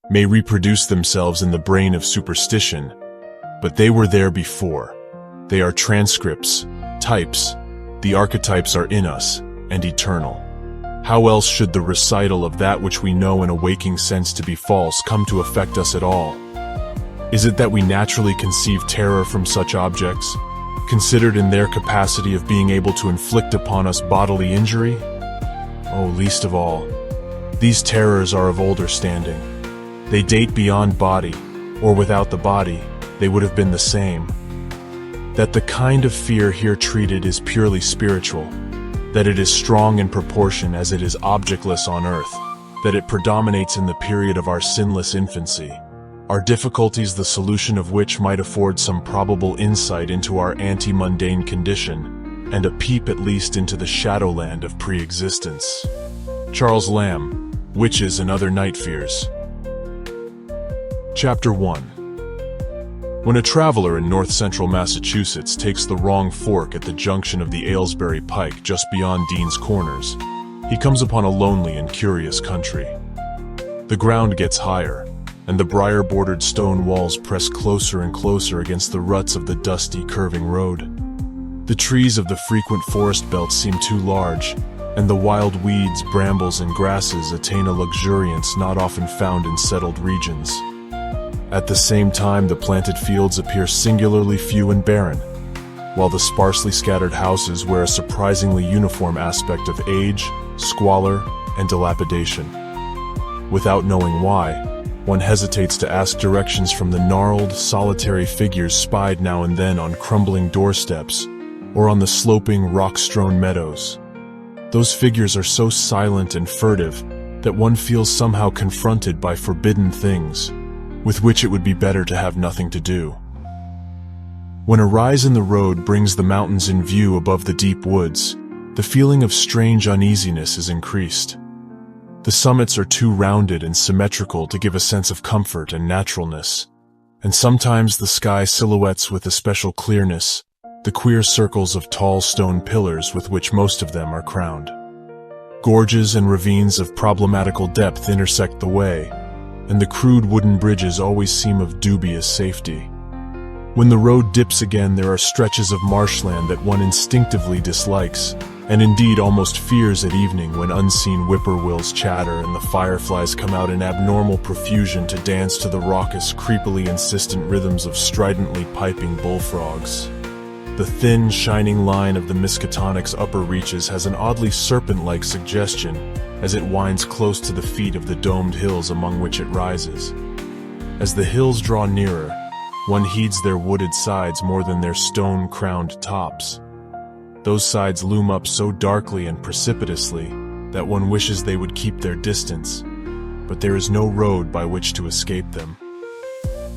may reproduce themselves in the brain of superstition, but they were there before. They are transcripts, types. The archetypes are in us, and eternal. How else should the recital of that which we know in a waking sense to be false come to affect us at all? Is it that we naturally conceive terror from such objects, considered in their capacity of being able to inflict upon us bodily injury? Oh, least of all, these terrors are of older standing. They date beyond body, or without the body, they would have been the same. That the kind of fear here treated is purely spiritual, that it is strong in proportion as it is objectless on earth, that it predominates in the period of our sinless infancy, our difficulties the solution of which might afford some probable insight into our anti-mundane condition, and a peep at least into the shadowland of pre-existence. Charles Lamb, Witches and Other Night Fears. Chapter 1. When a traveler in north-central Massachusetts takes the wrong fork at the junction of the Aylesbury Pike just beyond Dean's Corners, he comes upon a lonely and curious country. The ground gets higher, and the briar-bordered stone walls press closer and closer against the ruts of the dusty, curving road. The trees of the frequent forest belt seem too large, and the wild weeds, brambles, and grasses attain a luxuriance not often found in settled regions. At the same time, the planted fields appear singularly few and barren, while the sparsely scattered houses wear a surprisingly uniform aspect of age, squalor, and dilapidation. Without knowing why, one hesitates to ask directions from the gnarled, solitary figures spied now and then on crumbling doorsteps or on the sloping, rock-strewn meadows. Those figures are so silent and furtive that one feels somehow confronted by forbidden things, with which it would be better to have nothing to do. When a rise in the road brings the mountains in view above the deep woods, the feeling of strange uneasiness is increased. The summits are too rounded and symmetrical to give a sense of comfort and naturalness, and sometimes the sky silhouettes with especial clearness the queer circles of tall stone pillars with which most of them are crowned. Gorges and ravines of problematical depth intersect the way, and the crude wooden bridges always seem of dubious safety. When the road dips again, there are stretches of marshland that one instinctively dislikes, and indeed almost fears at evening when unseen whippoorwills chatter and the fireflies come out in abnormal profusion to dance to the raucous, creepily insistent rhythms of stridently piping bullfrogs. The thin, shining line of the Miskatonic's upper reaches has an oddly serpent-like suggestion as it winds close to the feet of the domed hills among which it rises. As the hills draw nearer, one heeds their wooded sides more than their stone-crowned tops. Those sides loom up so darkly and precipitously that one wishes they would keep their distance, but there is no road by which to escape them.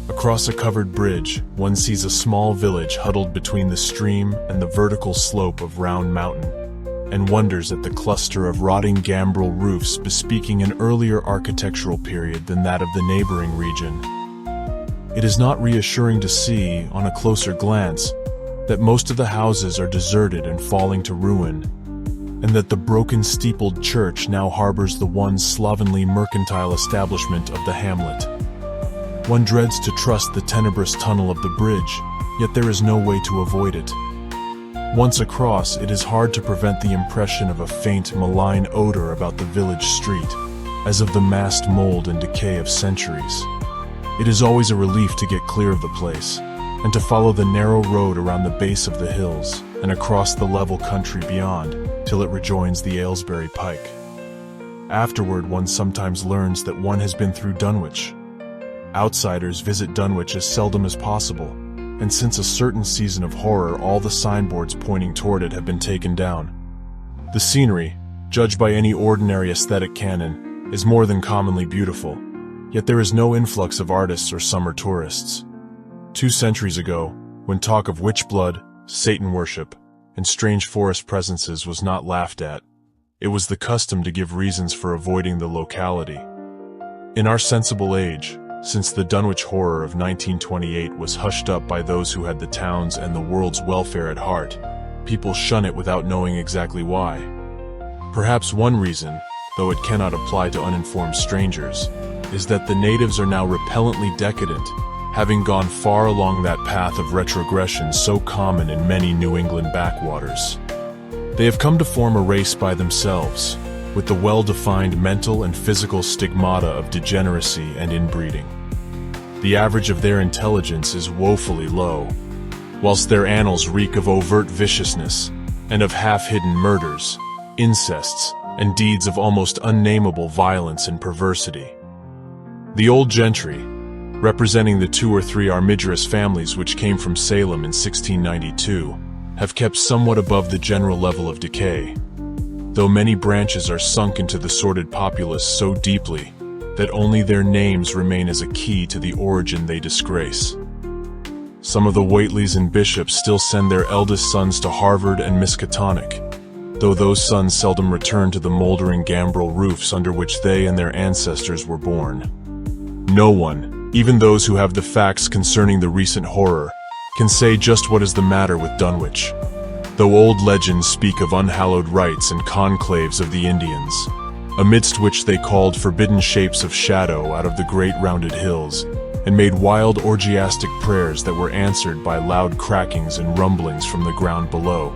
Across a covered bridge, one sees a small village huddled between the stream and the vertical slope of Round Mountain, and wonders at the cluster of rotting gambrel roofs bespeaking an earlier architectural period than that of the neighboring region. It is not reassuring to see, on a closer glance, that most of the houses are deserted and falling to ruin, and that the broken steepled church now harbors the one slovenly mercantile establishment of the hamlet. One dreads to trust the tenebrous tunnel of the bridge, yet there is no way to avoid it. Once across, it is hard to prevent the impression of a faint, malign odor about the village street, as of the massed mold and decay of centuries. It is always a relief to get clear of the place, and to follow the narrow road around the base of the hills and across the level country beyond till it rejoins the Aylesbury Pike. Afterward, one sometimes learns that one has been through Dunwich. Outsiders visit Dunwich as seldom as possible, and since a certain season of horror, all the signboards pointing toward it have been taken down. The scenery, judged by any ordinary aesthetic canon, is more than commonly beautiful, yet there is no influx of artists or summer tourists. 2 centuries ago, when talk of witch blood, Satan worship, and strange forest presences was not laughed at, it was the custom to give reasons for avoiding the locality. In our sensible age, since the Dunwich Horror of 1928 was hushed up by those who had the town's and the world's welfare at heart, people shun it without knowing exactly why. Perhaps one reason, though it cannot apply to uninformed strangers, is that the natives are now repellently decadent, having gone far along that path of retrogression so common in many New England backwaters. They have come to form a race by themselves, with the well-defined mental and physical stigmata of degeneracy and inbreeding. The average of their intelligence is woefully low, whilst their annals reek of overt viciousness and of half-hidden murders, incests, and deeds of almost unnamable violence and perversity. The old gentry, representing the 2 or 3 armigerous families which came from Salem in 1692, have kept somewhat above the general level of decay, though many branches are sunk into the sordid populace so deeply that only their names remain as a key to the origin they disgrace. Some of the Whateleys and Bishops still send their eldest sons to Harvard and Miskatonic, though those sons seldom return to the moldering gambrel roofs under which they and their ancestors were born. No one, even those who have the facts concerning the recent horror, can say just what is the matter with Dunwich, though old legends speak of unhallowed rites and conclaves of the Indians, amidst which they called forbidden shapes of shadow out of the great rounded hills, and made wild orgiastic prayers that were answered by loud crackings and rumblings from the ground below.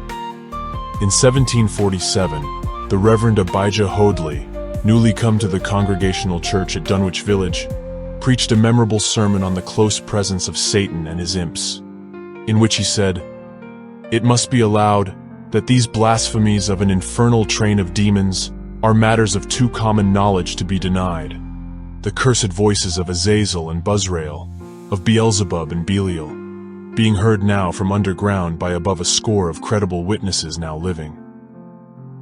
In 1747, the Reverend Abijah Hoadley, newly come to the Congregational Church at Dunwich Village, preached a memorable sermon on the close presence of Satan and his imps, in which he said, "It must be allowed that these blasphemies of an infernal train of demons are matters of too common knowledge to be denied. The cursed voices of Azazel and Buzzrael, of Beelzebub and Belial, being heard now from underground by above a score of credible witnesses now living.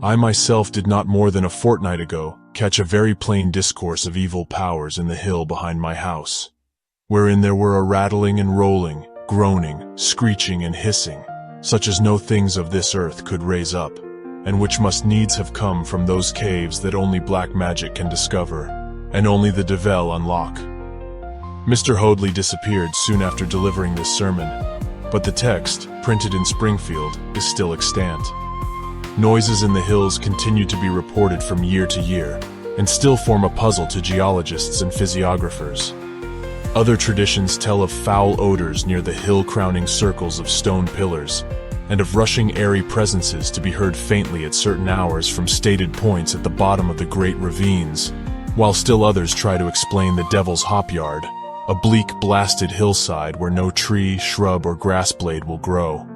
I myself did not more than a fortnight ago catch a very plain discourse of evil powers in the hill behind my house, wherein there were a rattling and rolling, groaning, screeching and hissing, such as no things of this earth could raise up, and which must needs have come from those caves that only black magic can discover, and only the devil unlock." Mr. Hoadley disappeared soon after delivering this sermon, but the text, printed in Springfield, is still extant. Noises in the hills continue to be reported from year to year, and still form a puzzle to geologists and physiographers. Other traditions tell of foul odors near the hill-crowning circles of stone pillars, and of rushing airy presences to be heard faintly at certain hours from stated points at the bottom of the great ravines, while still others try to explain the Devil's Hop Yard, a bleak, blasted hillside where no tree, shrub, or grass blade will grow.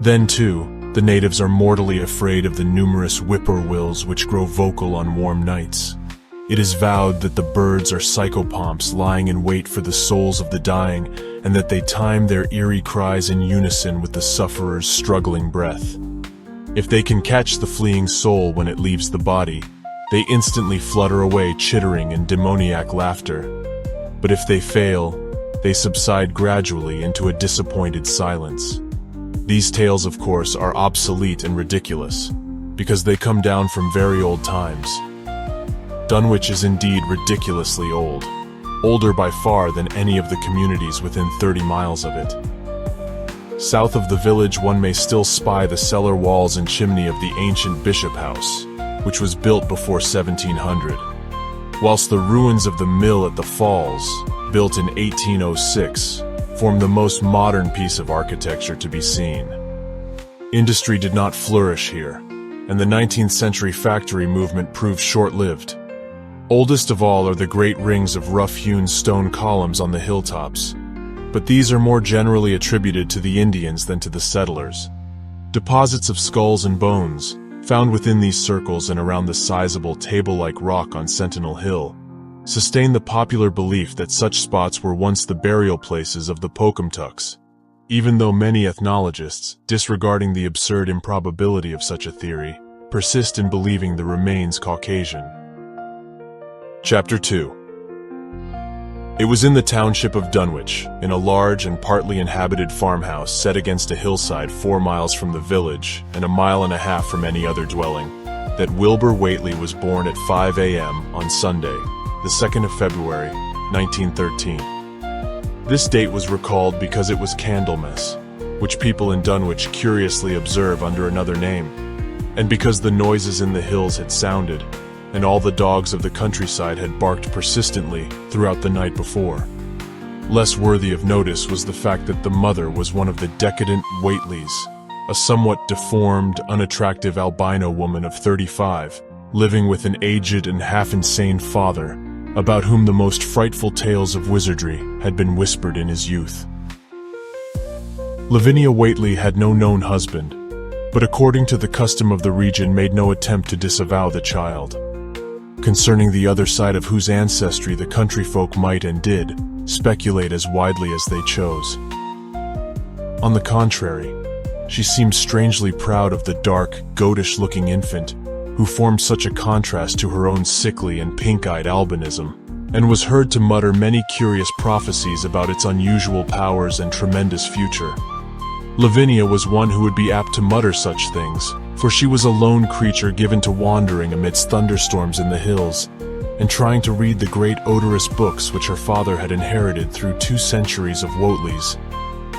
Then, too, the natives are mortally afraid of the numerous whippoorwills which grow vocal on warm nights. It is vowed that the birds are psychopomps lying in wait for the souls of the dying, and that they time their eerie cries in unison with the sufferer's struggling breath. If they can catch the fleeing soul when it leaves the body, they instantly flutter away chittering in demoniac laughter. But if they fail, they subside gradually into a disappointed silence. These tales, of course, are obsolete and ridiculous, because they come down from very old times. Dunwich is indeed ridiculously old, older by far than any of the communities within 30 miles of it. South of the village one may still spy the cellar walls and chimney of the ancient Bishop House, which was built before 1700, whilst the ruins of the mill at the Falls, built in 1806, form the most modern piece of architecture to be seen. Industry did not flourish here, and the 19th century factory movement proved short-lived. Oldest of all are the great rings of rough-hewn stone columns on the hilltops, but these are more generally attributed to the Indians than to the settlers. Deposits of skulls and bones, found within these circles and around the sizable table-like rock on Sentinel Hill, sustain the popular belief that such spots were once the burial places of the Pocumtucks, even though many ethnologists, disregarding the absurd improbability of such a theory, persist in believing the remains Caucasian. Chapter 2. It was in the township of Dunwich, in a large and partly inhabited farmhouse set against a hillside 4 miles from the village and 1.5 miles from any other dwelling, that Wilbur Whately was born at 5 a.m. on Sunday, the 2nd of February, 1913. This date was recalled because it was Candlemas, which people in Dunwich curiously observe under another name, and because the noises in the hills had sounded, and all the dogs of the countryside had barked persistently throughout the night before. Less worthy of notice was the fact that the mother was one of the decadent Whateleys, a somewhat deformed, unattractive albino woman of 35, living with an aged and half-insane father, about whom the most frightful tales of wizardry had been whispered in his youth. Lavinia Whateley had no known husband, but according to the custom of the region made no attempt to disavow the child. Concerning the other side of whose ancestry the country folk might and did speculate as widely as they chose. On the contrary, she seemed strangely proud of the dark, goatish-looking infant who formed such a contrast to her own sickly and pink-eyed albinism, and was heard to mutter many curious prophecies about its unusual powers and tremendous future. Lavinia was one who would be apt to mutter such things, for she was a lone creature given to wandering amidst thunderstorms in the hills, and trying to read the great odorous books which her father had inherited through 2 centuries of Whateleys,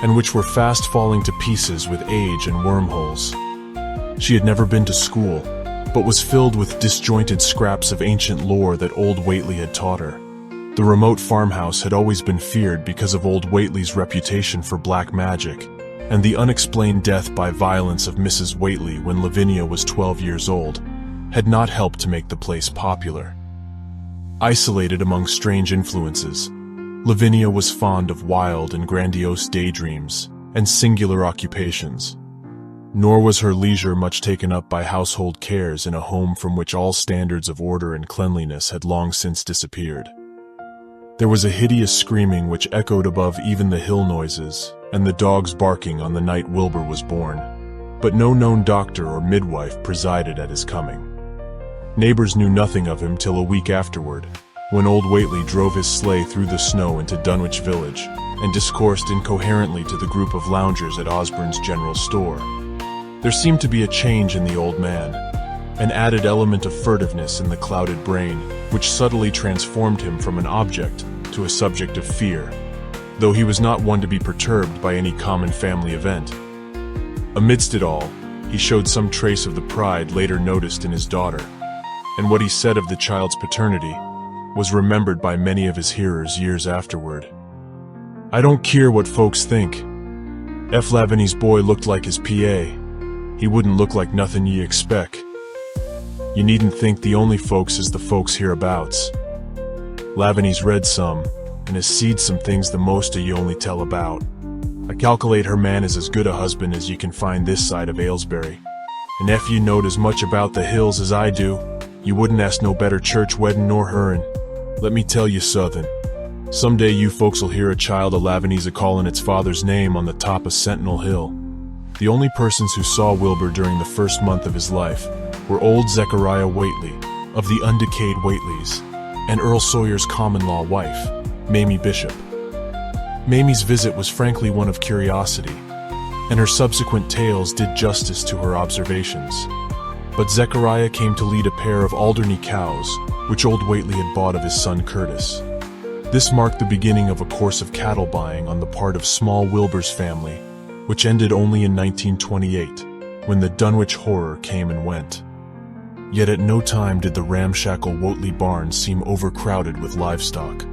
and which were fast falling to pieces with age and wormholes. She had never been to school, but was filled with disjointed scraps of ancient lore that old Whateley had taught her. The remote farmhouse had always been feared because of old Whateley's reputation for black magic, and the unexplained death by violence of Mrs. Whateley when Lavinia was 12 years old had not helped to make the place popular. Isolated among strange influences, Lavinia was fond of wild and grandiose daydreams and singular occupations. Nor was her leisure much taken up by household cares in a home from which all standards of order and cleanliness had long since disappeared. There was a hideous screaming which echoed above even the hill noises, and the dogs barking on the night Wilbur was born, but no known doctor or midwife presided at his coming. Neighbors knew nothing of him till a week afterward, when old Whateley drove his sleigh through the snow into Dunwich village, and discoursed incoherently to the group of loungers at Osborne's general store. There seemed to be a change in the old man, an added element of furtiveness in the clouded brain, which subtly transformed him from an object to a subject of fear, though he was not one to be perturbed by any common family event. Amidst it all, he showed some trace of the pride later noticed in his daughter, and what he said of the child's paternity was remembered by many of his hearers years afterward. "I don't care what folks think. F. Laviny's boy looked like his PA. He wouldn't look like nothing ye expect. You needn't think the only folks is the folks hereabouts. Laviny's read some, and has seed some things the most of you only tell about. I calculate her man is as good a husband as you can find this side of Aylesbury, and if you knowed as much about the hills as I do, you wouldn't ask no better church wedding nor her'n. Let me tell you suthin'. Someday you folks'll hear a child of Laviny's a-callin' its father's name on the top of Sentinel Hill." The only persons who saw Wilbur during the first month of his life were old Zechariah Whateley, of the undecayed Whateleys, and Earl Sawyer's common-law wife, Mamie Bishop. Mamie's visit was frankly one of curiosity, and her subsequent tales did justice to her observations. But Zechariah came to lead a pair of Alderney cows, which old Whateley had bought of his son Curtis. This marked the beginning of a course of cattle buying on the part of small Wilbur's family, which ended only in 1928, when the Dunwich Horror came and went. Yet at no time did the ramshackle Whateley barn seem overcrowded with livestock.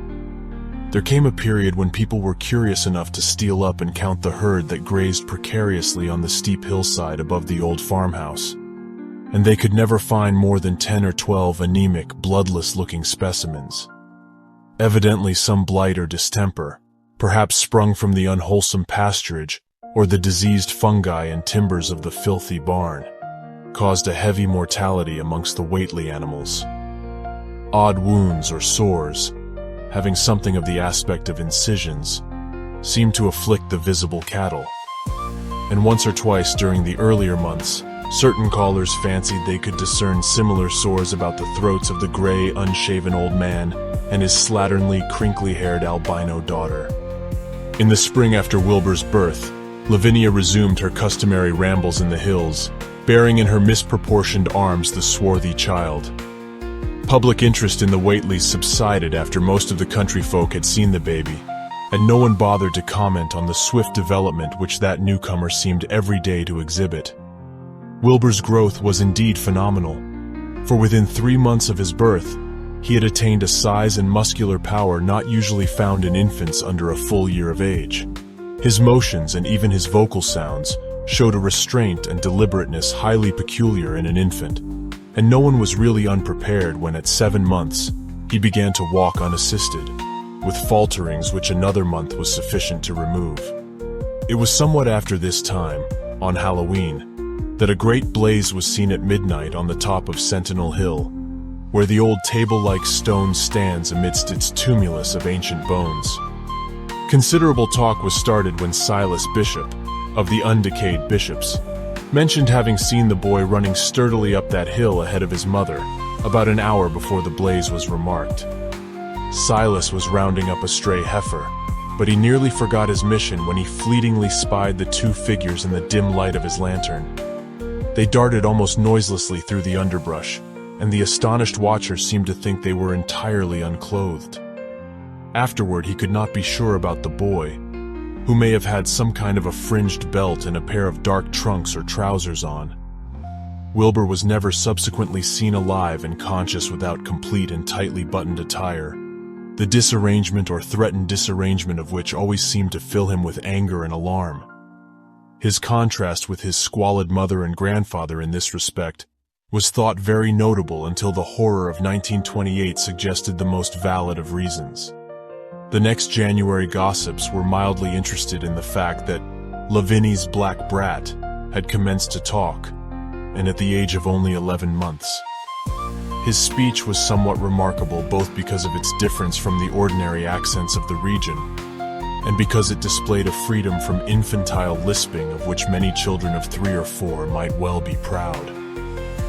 There came a period when people were curious enough to steal up and count the herd that grazed precariously on the steep hillside above the old farmhouse, and they could never find more than 10 or 12 anemic, bloodless-looking specimens. Evidently some blight or distemper, perhaps sprung from the unwholesome pasturage or the diseased fungi and timbers of the filthy barn, caused a heavy mortality amongst the Whateley animals. Odd wounds or sores, having something of the aspect of incisions, seemed to afflict the visible cattle, and once or twice during the earlier months, certain callers fancied they could discern similar sores about the throats of the gray, unshaven old man and his slatternly, crinkly-haired albino daughter. In the spring after Wilbur's birth, Lavinia resumed her customary rambles in the hills, bearing in her misproportioned arms the swarthy child. Public interest in the Whateleys subsided after most of the country folk had seen the baby, and no one bothered to comment on the swift development which that newcomer seemed every day to exhibit. Wilbur's growth was indeed phenomenal. For within 3 months of his birth, he had attained a size and muscular power not usually found in infants under a full year of age. His motions and even his vocal sounds showed a restraint and deliberateness highly peculiar in an infant, and no one was really unprepared when at 7 months he began to walk unassisted, with falterings which another month was sufficient to remove. It was somewhat after this time, on Halloween, that a great blaze was seen at midnight on the top of Sentinel Hill, where the old table-like stone stands amidst its tumulus of ancient bones. Considerable talk was started when Silas Bishop, of the Undecayed Bishops, mentioned having seen the boy running sturdily up that hill ahead of his mother, about an hour before the blaze was remarked. Silas was rounding up a stray heifer, but he nearly forgot his mission when he fleetingly spied the 2 figures in the dim light of his lantern. They darted almost noiselessly through the underbrush, and the astonished watcher seemed to think they were entirely unclothed. Afterward, he could not be sure about the boy, who may have had some kind of a fringed belt and a pair of dark trunks or trousers on. Wilbur was never subsequently seen alive and conscious without complete and tightly buttoned attire, the disarrangement or threatened disarrangement of which always seemed to fill him with anger and alarm. His contrast with his squalid mother and grandfather in this respect was thought very notable until the horror of 1928 suggested the most valid of reasons. The next January gossips were mildly interested in the fact that Lavinia's black brat had commenced to talk, and at the age of only 11 months. His speech was somewhat remarkable both because of its difference from the ordinary accents of the region, and because it displayed a freedom from infantile lisping of which many children of 3 or 4 might well be proud.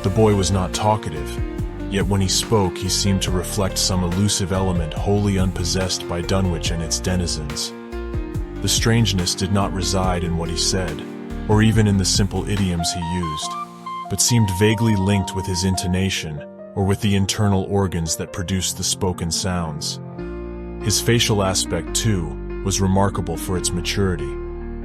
The boy was not talkative, yet when he spoke he seemed to reflect some elusive element wholly unpossessed by Dunwich and its denizens. The strangeness did not reside in what he said, or even in the simple idioms he used, but seemed vaguely linked with his intonation, or with the internal organs that produced the spoken sounds. His facial aspect, too, was remarkable for its maturity,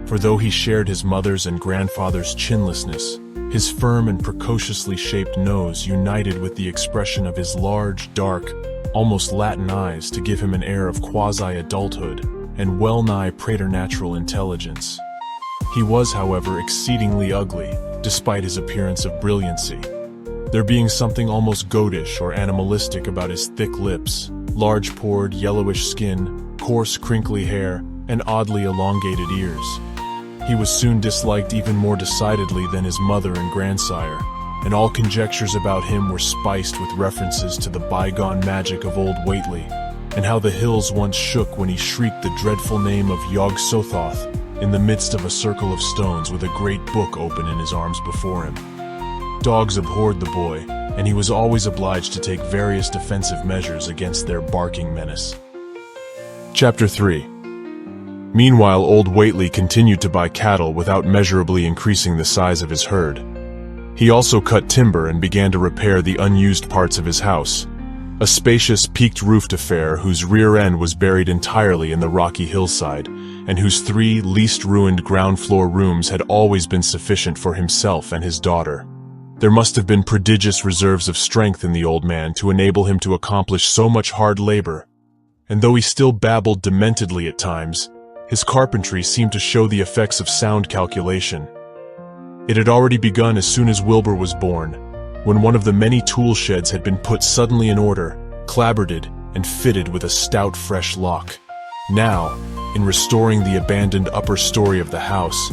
for though he shared his mother's and grandfather's chinlessness, his firm and precociously shaped nose united with the expression of his large, dark, almost Latin eyes to give him an air of quasi-adulthood and well-nigh preternatural intelligence. He was, however, exceedingly ugly, despite his appearance of brilliancy, there being something almost goatish or animalistic about his thick lips, large-pored, yellowish skin, coarse, crinkly hair, and oddly elongated ears. He was soon disliked even more decidedly than his mother and grandsire, and all conjectures about him were spiced with references to the bygone magic of old Whately, and how the hills once shook when he shrieked the dreadful name of Yog-Sothoth in the midst of a circle of stones with a great book open in his arms before him. Dogs abhorred the boy, and he was always obliged to take various defensive measures against their barking menace. Chapter 3. Meanwhile, old Whately continued to buy cattle without measurably increasing the size of his herd. He also cut timber and began to repair the unused parts of his house, a spacious peaked-roofed affair whose rear end was buried entirely in the rocky hillside, and whose 3 least-ruined ground-floor rooms had always been sufficient for himself and his daughter. There must have been prodigious reserves of strength in the old man to enable him to accomplish so much hard labor, and though he still babbled dementedly at times, his carpentry seemed to show the effects of sound calculation. It had already begun as soon as Wilbur was born, when one of the many tool sheds had been put suddenly in order, clapboarded, and fitted with a stout fresh lock. Now, in restoring the abandoned upper story of the house,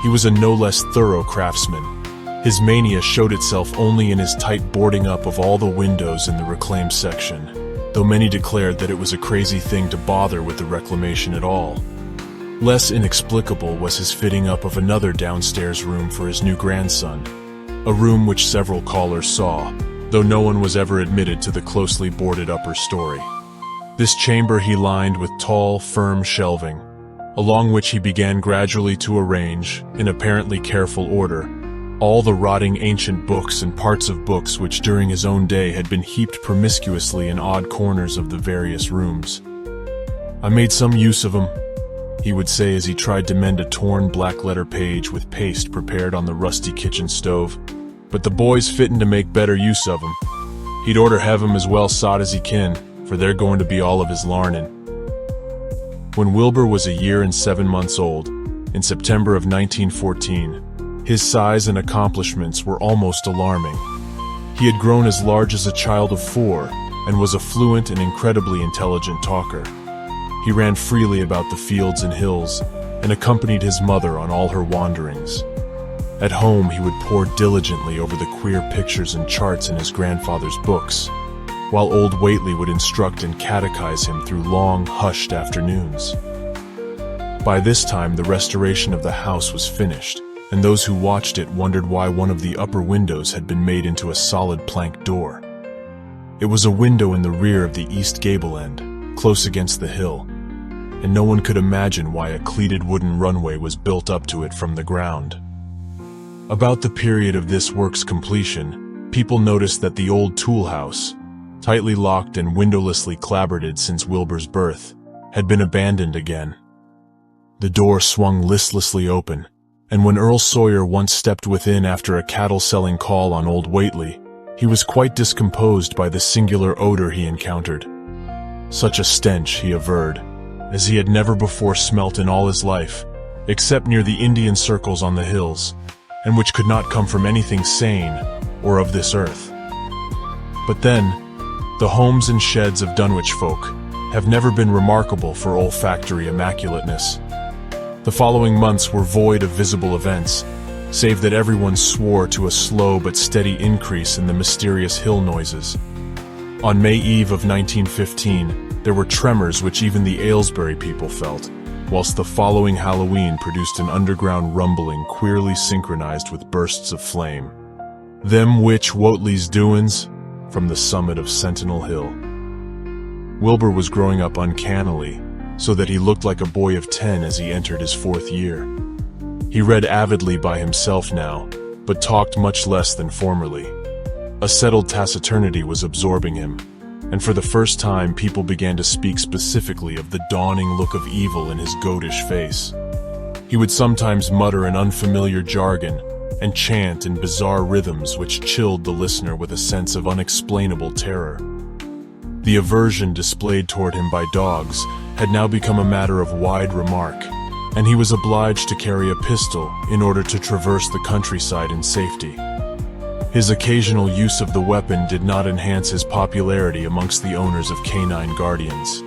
he was a no less thorough craftsman. His mania showed itself only in his tight boarding up of all the windows in the reclaimed section, though many declared that it was a crazy thing to bother with the reclamation at all. Less inexplicable was his fitting up of another downstairs room for his new grandson, a room which several callers saw, though no one was ever admitted to the closely boarded upper story. This chamber he lined with tall, firm shelving, along which he began gradually to arrange, in apparently careful order, all the rotting ancient books and parts of books which during his own day had been heaped promiscuously in odd corners of the various rooms. "I made some use of 'em," he would say as he tried to mend a torn black-letter page with paste prepared on the rusty kitchen stove, "but the boy's fittin' to make better use of 'em. He'd order have 'em as well sot as he kin, for they're going to be all of his larnin'. When Wilbur was a year and 7 months old, in September of 1914, his size and accomplishments were almost alarming. He had grown as large as a child of 4 and was a fluent and incredibly intelligent talker. He ran freely about the fields and hills and accompanied his mother on all her wanderings. At home, he would pore diligently over the queer pictures and charts in his grandfather's books, while old Whately would instruct and catechize him through long, hushed afternoons. By this time, the restoration of the house was finished, and those who watched it wondered why one of the upper windows had been made into a solid plank door. It was a window in the rear of the east gable end, close against the hill, and no one could imagine why a cleated wooden runway was built up to it from the ground. About the period of this work's completion, people noticed that the old tool house, tightly locked and windowlessly clapboarded since Wilbur's birth, had been abandoned again. The door swung listlessly open, and when Earl Sawyer once stepped within after a cattle-selling call on old Whately, he was quite discomposed by the singular odor he encountered. Such a stench, he averred, as he had never before smelt in all his life, except near the Indian circles on the hills, and which could not come from anything sane or of this earth. But then, the homes and sheds of Dunwich folk have never been remarkable for olfactory immaculateness. The following months were void of visible events, save that everyone swore to a slow but steady increase in the mysterious hill noises. On May Eve of 1915, there were tremors which even the Aylesbury people felt, whilst the following Halloween produced an underground rumbling queerly synchronized with bursts of flame. Them which Whately's doin's from the summit of Sentinel Hill. Wilbur was growing up uncannily, so that he looked like a boy of 10 as he entered his 4th year. He read avidly by himself now, but talked much less than formerly. A settled taciturnity was absorbing him, and for the first time people began to speak specifically of the dawning look of evil in his goatish face. He would sometimes mutter an unfamiliar jargon and chant in bizarre rhythms which chilled the listener with a sense of unexplainable terror. The aversion displayed toward him by dogs had now become a matter of wide remark, and he was obliged to carry a pistol in order to traverse the countryside in safety. His occasional use of the weapon did not enhance his popularity amongst the owners of canine guardians.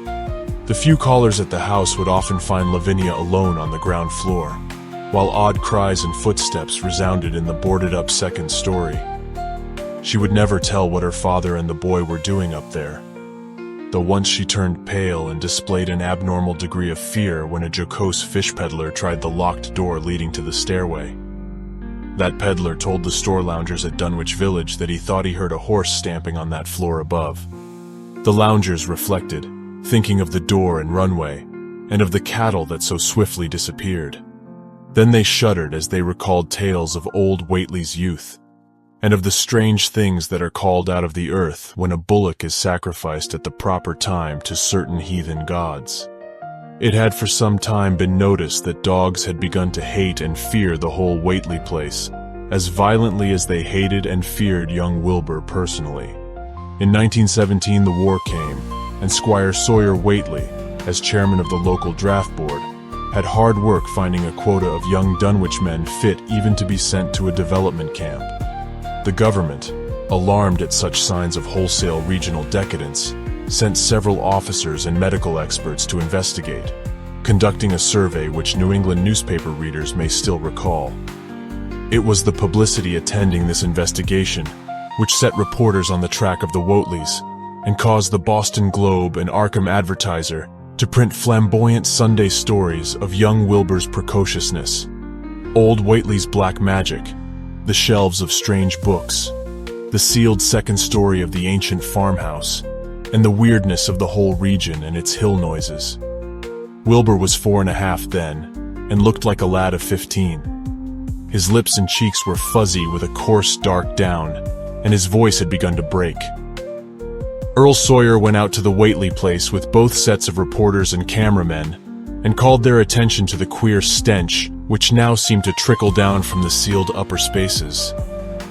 The few callers at the house would often find Lavinia alone on the ground floor, while odd cries and footsteps resounded in the boarded-up 2nd story. She would never tell what her father and the boy were doing up there, though once she turned pale and displayed an abnormal degree of fear when a jocose fish peddler tried the locked door leading to the stairway. That peddler told the store loungers at Dunwich Village that he thought he heard a horse stamping on that floor above. The loungers reflected, thinking of the door and runway, and of the cattle that so swiftly disappeared. Then they shuddered as they recalled tales of old Whately's youth, and of the strange things that are called out of the earth when a bullock is sacrificed at the proper time to certain heathen gods. It had for some time been noticed that dogs had begun to hate and fear the whole Whately place, as violently as they hated and feared young Wilbur personally. In 1917 the war came, and Squire Sawyer Whately, as chairman of the local draft board, had hard work finding a quota of young Dunwich men fit even to be sent to a development camp. The government, alarmed at such signs of wholesale regional decadence, sent several officers and medical experts to investigate, conducting a survey which New England newspaper readers may still recall. It was the publicity attending this investigation which set reporters on the track of the Whateleys and caused the Boston Globe and Arkham Advertiser to print flamboyant Sunday stories of young Wilbur's precociousness, old Whately's black magic, the shelves of strange books, the sealed 2nd story of the ancient farmhouse, and the weirdness of the whole region and its hill noises. Wilbur was 4.5 then, and looked like a lad of 15. His lips and cheeks were fuzzy with a coarse dark down, and his voice had begun to break. Earl Sawyer went out to the Whately place with both sets of reporters and cameramen, and called their attention to the queer stench which now seemed to trickle down from the sealed upper spaces.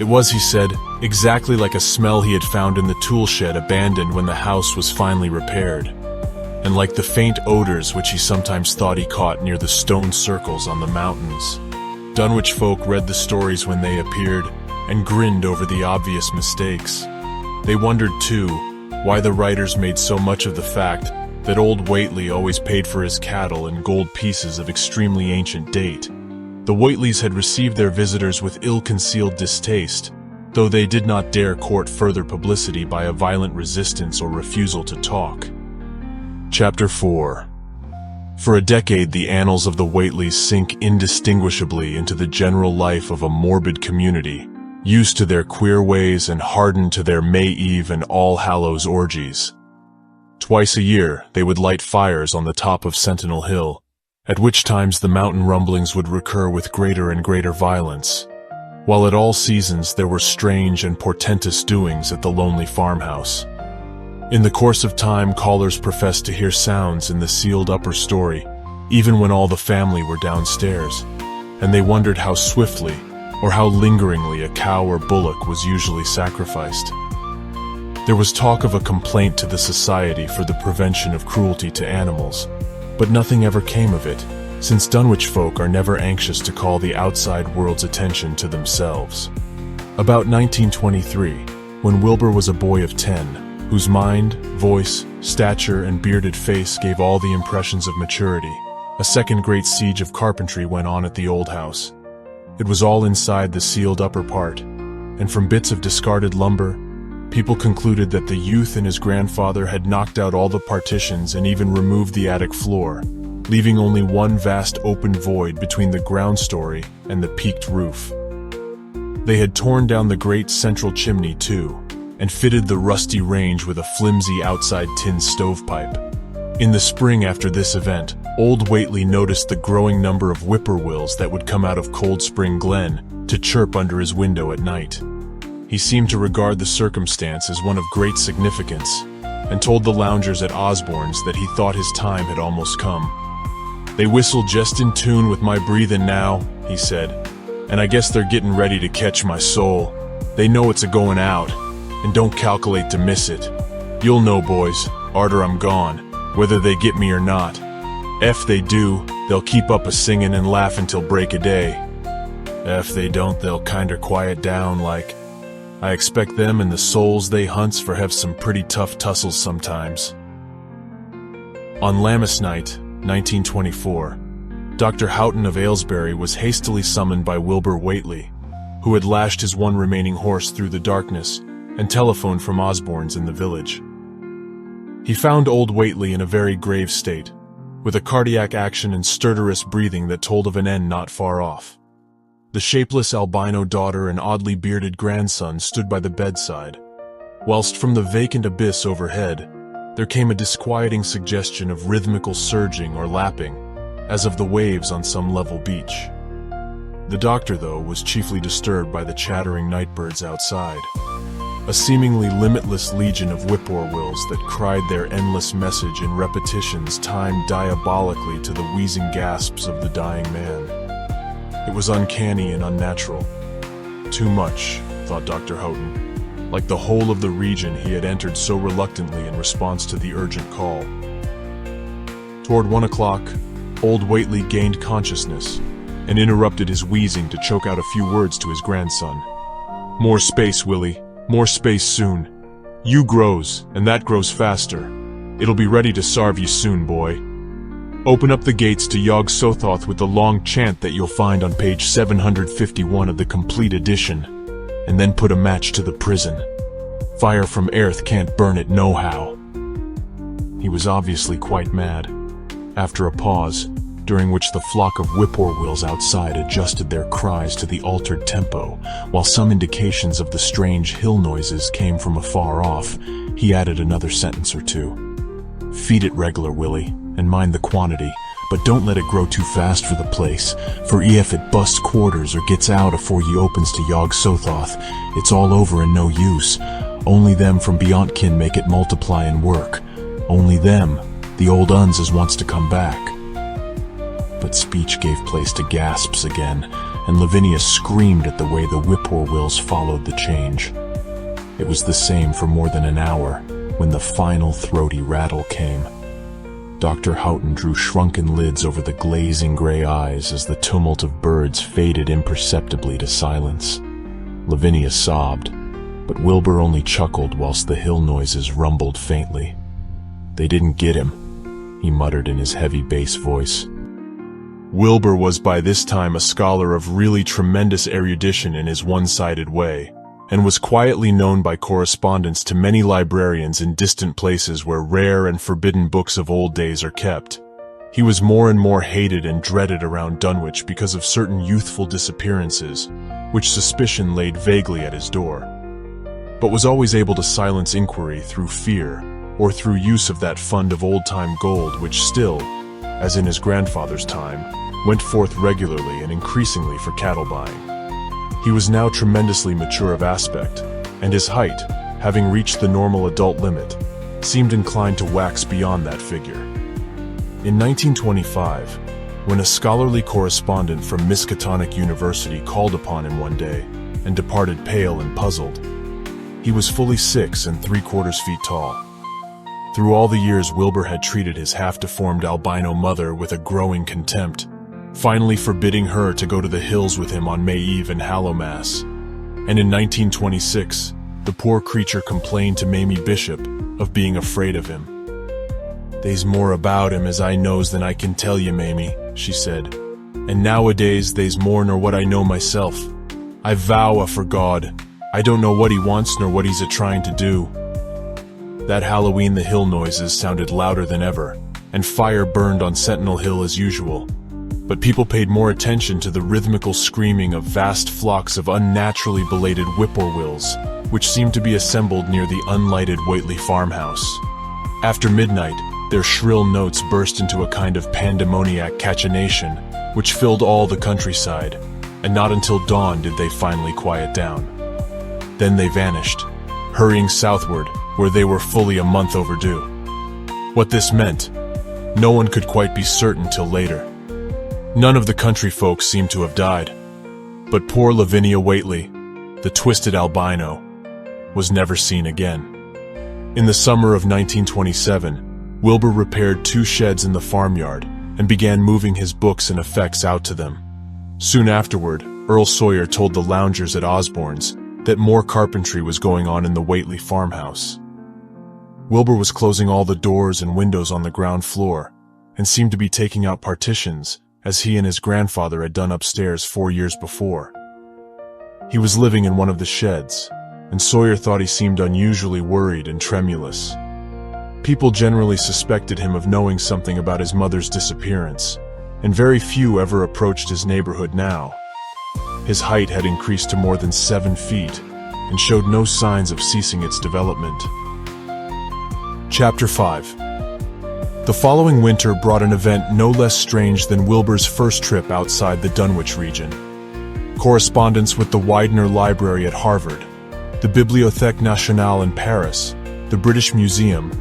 It was, he said, exactly like a smell he had found in the tool shed abandoned when the house was finally repaired, and like the faint odors which he sometimes thought he caught near the stone circles on the mountains. Dunwich folk read the stories when they appeared and grinned over the obvious mistakes. They wondered, too, why the writers made so much of the fact that old Whately always paid for his cattle in gold pieces of extremely ancient date. The Whateleys had received their visitors with ill-concealed distaste, though they did not dare court further publicity by a violent resistance or refusal to talk. Chapter 4. For a decade, the annals of the Whateleys sink indistinguishably into the general life of a morbid community, used to their queer ways and hardened to their May Eve and All Hallows orgies. Twice a year, they would light fires on the top of Sentinel Hill, at which times the mountain rumblings would recur with greater and greater violence, while at all seasons there were strange and portentous doings at the lonely farmhouse. In the course of time, callers professed to hear sounds in the sealed upper story, even when all the family were downstairs, and they wondered how swiftly or how lingeringly a cow or bullock was usually sacrificed. There was talk of a complaint to the Society for the Prevention of Cruelty to Animals, but nothing ever came of it, since Dunwich folk are never anxious to call the outside world's attention to themselves. About 1923, when Wilbur was a boy of 10, whose mind, voice, stature, and bearded face gave all the impressions of maturity, a second great siege of carpentry went on at the old house. It was all inside the sealed upper part, and from bits of discarded lumber, people concluded that the youth and his grandfather had knocked out all the partitions and even removed the attic floor, leaving only one vast open void between the ground story and the peaked roof. They had torn down the great central chimney too, and fitted the rusty range with a flimsy outside tin stovepipe. In the spring after this event, old Whately noticed the growing number of whippoorwills that would come out of Cold Spring Glen to chirp under his window at night. He seemed to regard the circumstance as one of great significance, and told the loungers at Osborne's that he thought his time had almost come. "They whistle just in tune with my breathing now," he said, "and I guess they're getting ready to catch my soul. They know it's a-going out, and don't calculate to miss it. You'll know, boys, arter I'm gone, whether they get me or not. Ef they do, they'll keep up a-singin' and laughin' till break of day. Ef they don't, they'll kinder quiet down like. I expect them and the souls they hunts for have some pretty tough tussles sometimes." On Lammas night, 1924, Dr. Houghton of Aylesbury was hastily summoned by Wilbur Whately, who had lashed his one remaining horse through the darkness and telephoned from Osborne's in the village. He found old Whately in a very grave state, with a cardiac action and stertorous breathing that told of an end not far off. The shapeless albino daughter and oddly bearded grandson stood by the bedside, whilst from the vacant abyss overhead, there came a disquieting suggestion of rhythmical surging or lapping, as of the waves on some level beach. The doctor, though, was chiefly disturbed by the chattering nightbirds outside, a seemingly limitless legion of whippoorwills that cried their endless message in repetitions timed diabolically to the wheezing gasps of the dying man. It was uncanny and unnatural. Too much, thought Dr. Houghton, like the whole of the region he had entered so reluctantly in response to the urgent call. Toward 1 o'clock, old Whately gained consciousness and interrupted his wheezing to choke out a few words to his grandson. "More space, Willie. More space soon. You grows, and that grows faster. It'll be ready to sarve you soon, boy. Open up the gates to Yog Sothoth with the long chant that you'll find on page 751 of the complete edition, and then put a match to the prison. Fire from earth can't burn it nohow." He was obviously quite mad. After a pause, during which the flock of whippoorwills outside adjusted their cries to the altered tempo, while some indications of the strange hill noises came from afar off, he added another sentence or two. "Feed it regular, Willie, and mind the quantity, but don't let it grow too fast for the place, for if it busts quarters or gets out afore ye opens to Yog Sothoth, it's all over and no use. Only them from beyond kin make it multiply and work. Only them, the old uns as wants to come back." But speech gave place to gasps again, and Lavinia screamed at the way the whippoorwills followed the change. It was the same for more than an hour, when the final throaty rattle came. Dr. Houghton drew shrunken lids over the glazing gray eyes as the tumult of birds faded imperceptibly to silence. Lavinia sobbed, but Wilbur only chuckled whilst the hill noises rumbled faintly. "They didn't get him," he muttered in his heavy bass voice. Wilbur was by this time a scholar of really tremendous erudition in his one-sided way, and was quietly known by correspondence to many librarians in distant places where rare and forbidden books of old days are kept. He was more and more hated and dreaded around Dunwich because of certain youthful disappearances, which suspicion laid vaguely at his door, but was always able to silence inquiry through fear, or through use of that fund of old-time gold which still, as in his grandfather's time, went forth regularly and increasingly for cattle buying. He was now tremendously mature of aspect, and his height, having reached the normal adult limit, seemed inclined to wax beyond that figure. In 1925, when a scholarly correspondent from Miskatonic University called upon him one day and departed pale and puzzled, he was fully 6 3/4 feet tall. Through all the years, Wilbur had treated his half-deformed albino mother with a growing contempt, finally forbidding her to go to the hills with him on May Eve and Hallowmass. And in 1926, the poor creature complained to Mamie Bishop of being afraid of him. "They's more about him as I knows than I can tell you, Mamie," she said. "And nowadays they's more nor what I know myself. I vow for God, I don't know what he wants nor what he's a-trying to do." That Halloween the hill noises sounded louder than ever, and fire burned on Sentinel Hill as usual. But people paid more attention to the rhythmical screaming of vast flocks of unnaturally belated whippoorwills, which seemed to be assembled near the unlighted Whately farmhouse. After midnight, their shrill notes burst into a kind of pandemoniac cachinnation, which filled all the countryside, and not until dawn did they finally quiet down. Then they vanished, hurrying southward, where they were fully a month overdue. What this meant, no one could quite be certain till later. None of the country folks seemed to have died, but poor Lavinia Whately, the twisted albino, was never seen again. In the summer of 1927, Wilbur repaired 2 sheds in the farmyard and began moving his books and effects out to them. Soon afterward, Earl Sawyer told the loungers at Osborne's that more carpentry was going on in the Whately farmhouse. Wilbur was closing all the doors and windows on the ground floor and seemed to be taking out partitions, as he and his grandfather had done upstairs 4 years before. He was living in one of the sheds, and Sawyer thought he seemed unusually worried and tremulous. People generally suspected him of knowing something about his mother's disappearance, and very few ever approached his neighborhood now. His height had increased to more than 7 feet, and showed no signs of ceasing its development. Chapter 5. The following winter brought an event no less strange than Wilbur's first trip outside the Dunwich region. Correspondence with the Widener Library at Harvard, the Bibliothèque Nationale in Paris, the British Museum,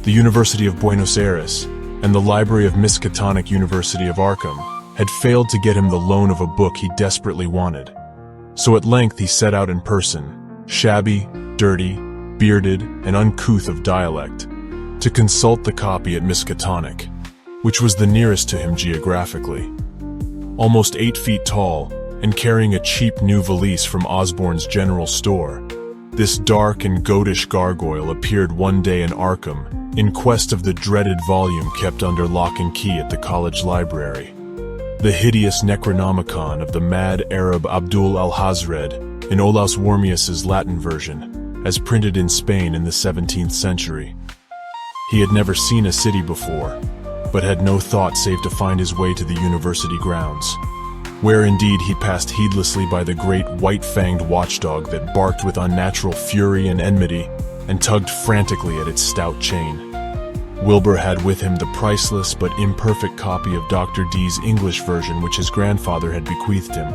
the University of Buenos Aires, and the Library of Miskatonic University of Arkham had failed to get him the loan of a book he desperately wanted. So at length he set out in person, shabby, dirty, bearded, and uncouth of dialect, to consult the copy at Miskatonic, which was the nearest to him geographically. Almost 8 feet tall, and carrying a cheap new valise from Osborne's general store, this dark and goatish gargoyle appeared one day in Arkham, in quest of the dreaded volume kept under lock and key at the college library. The hideous Necronomicon of the mad Arab Abdul al-Hazred in Olaus Wormius's Latin version, as printed in Spain in the 17th century. He had never seen a city before, but had no thought save to find his way to the university grounds, where indeed he passed heedlessly by the great white-fanged watchdog that barked with unnatural fury and enmity and tugged frantically at its stout chain. Wilbur had with him the priceless but imperfect copy of Dr. Dee's English version which his grandfather had bequeathed him,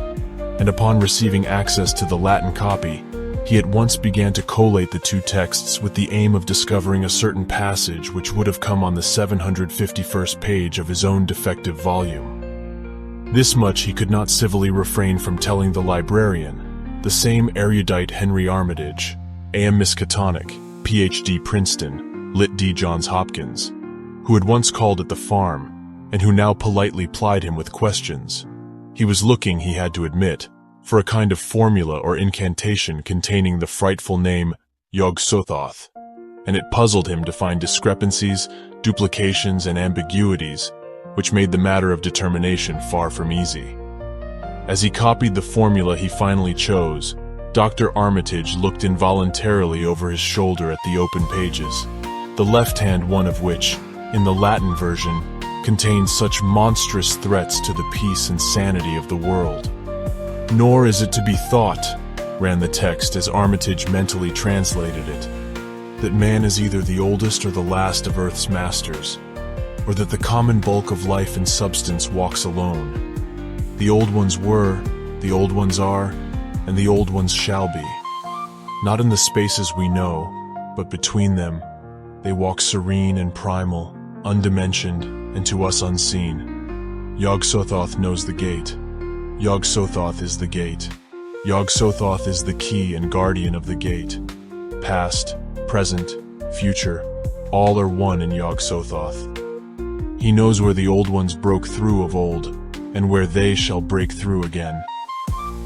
and upon receiving access to the Latin copy, he at once began to collate the 2 texts with the aim of discovering a certain passage which would have come on the 751st page of his own defective volume. This much he could not civilly refrain from telling the librarian, the same erudite Henry Armitage, A.M. Miskatonic, Ph.D. Princeton, Lit.D. Johns Hopkins, who had once called at the farm, and who now politely plied him with questions. He was looking, he had to admit, for a kind of formula or incantation containing the frightful name Yog-Sothoth, and it puzzled him to find discrepancies, duplications, and ambiguities, which made the matter of determination far from easy. As he copied the formula he finally chose, Dr. Armitage looked involuntarily over his shoulder at the open pages, the left-hand one of which, in the Latin version, contained such monstrous threats to the peace and sanity of the world. "Nor is it to be thought," ran the text as Armitage mentally translated it, "that man is either the oldest or the last of Earth's masters, or that the common bulk of life and substance walks alone. The old ones were, the old ones are, and the old ones shall be. Not in the spaces we know, but between them, they walk serene and primal, undimensioned, and to us unseen. Yog-Sothoth knows the gate. Yog-Sothoth is the gate. Yog-Sothoth is the key and guardian of the gate. Past, present, future, all are one in Yog-Sothoth. He knows where the old ones broke through of old, and where they shall break through again.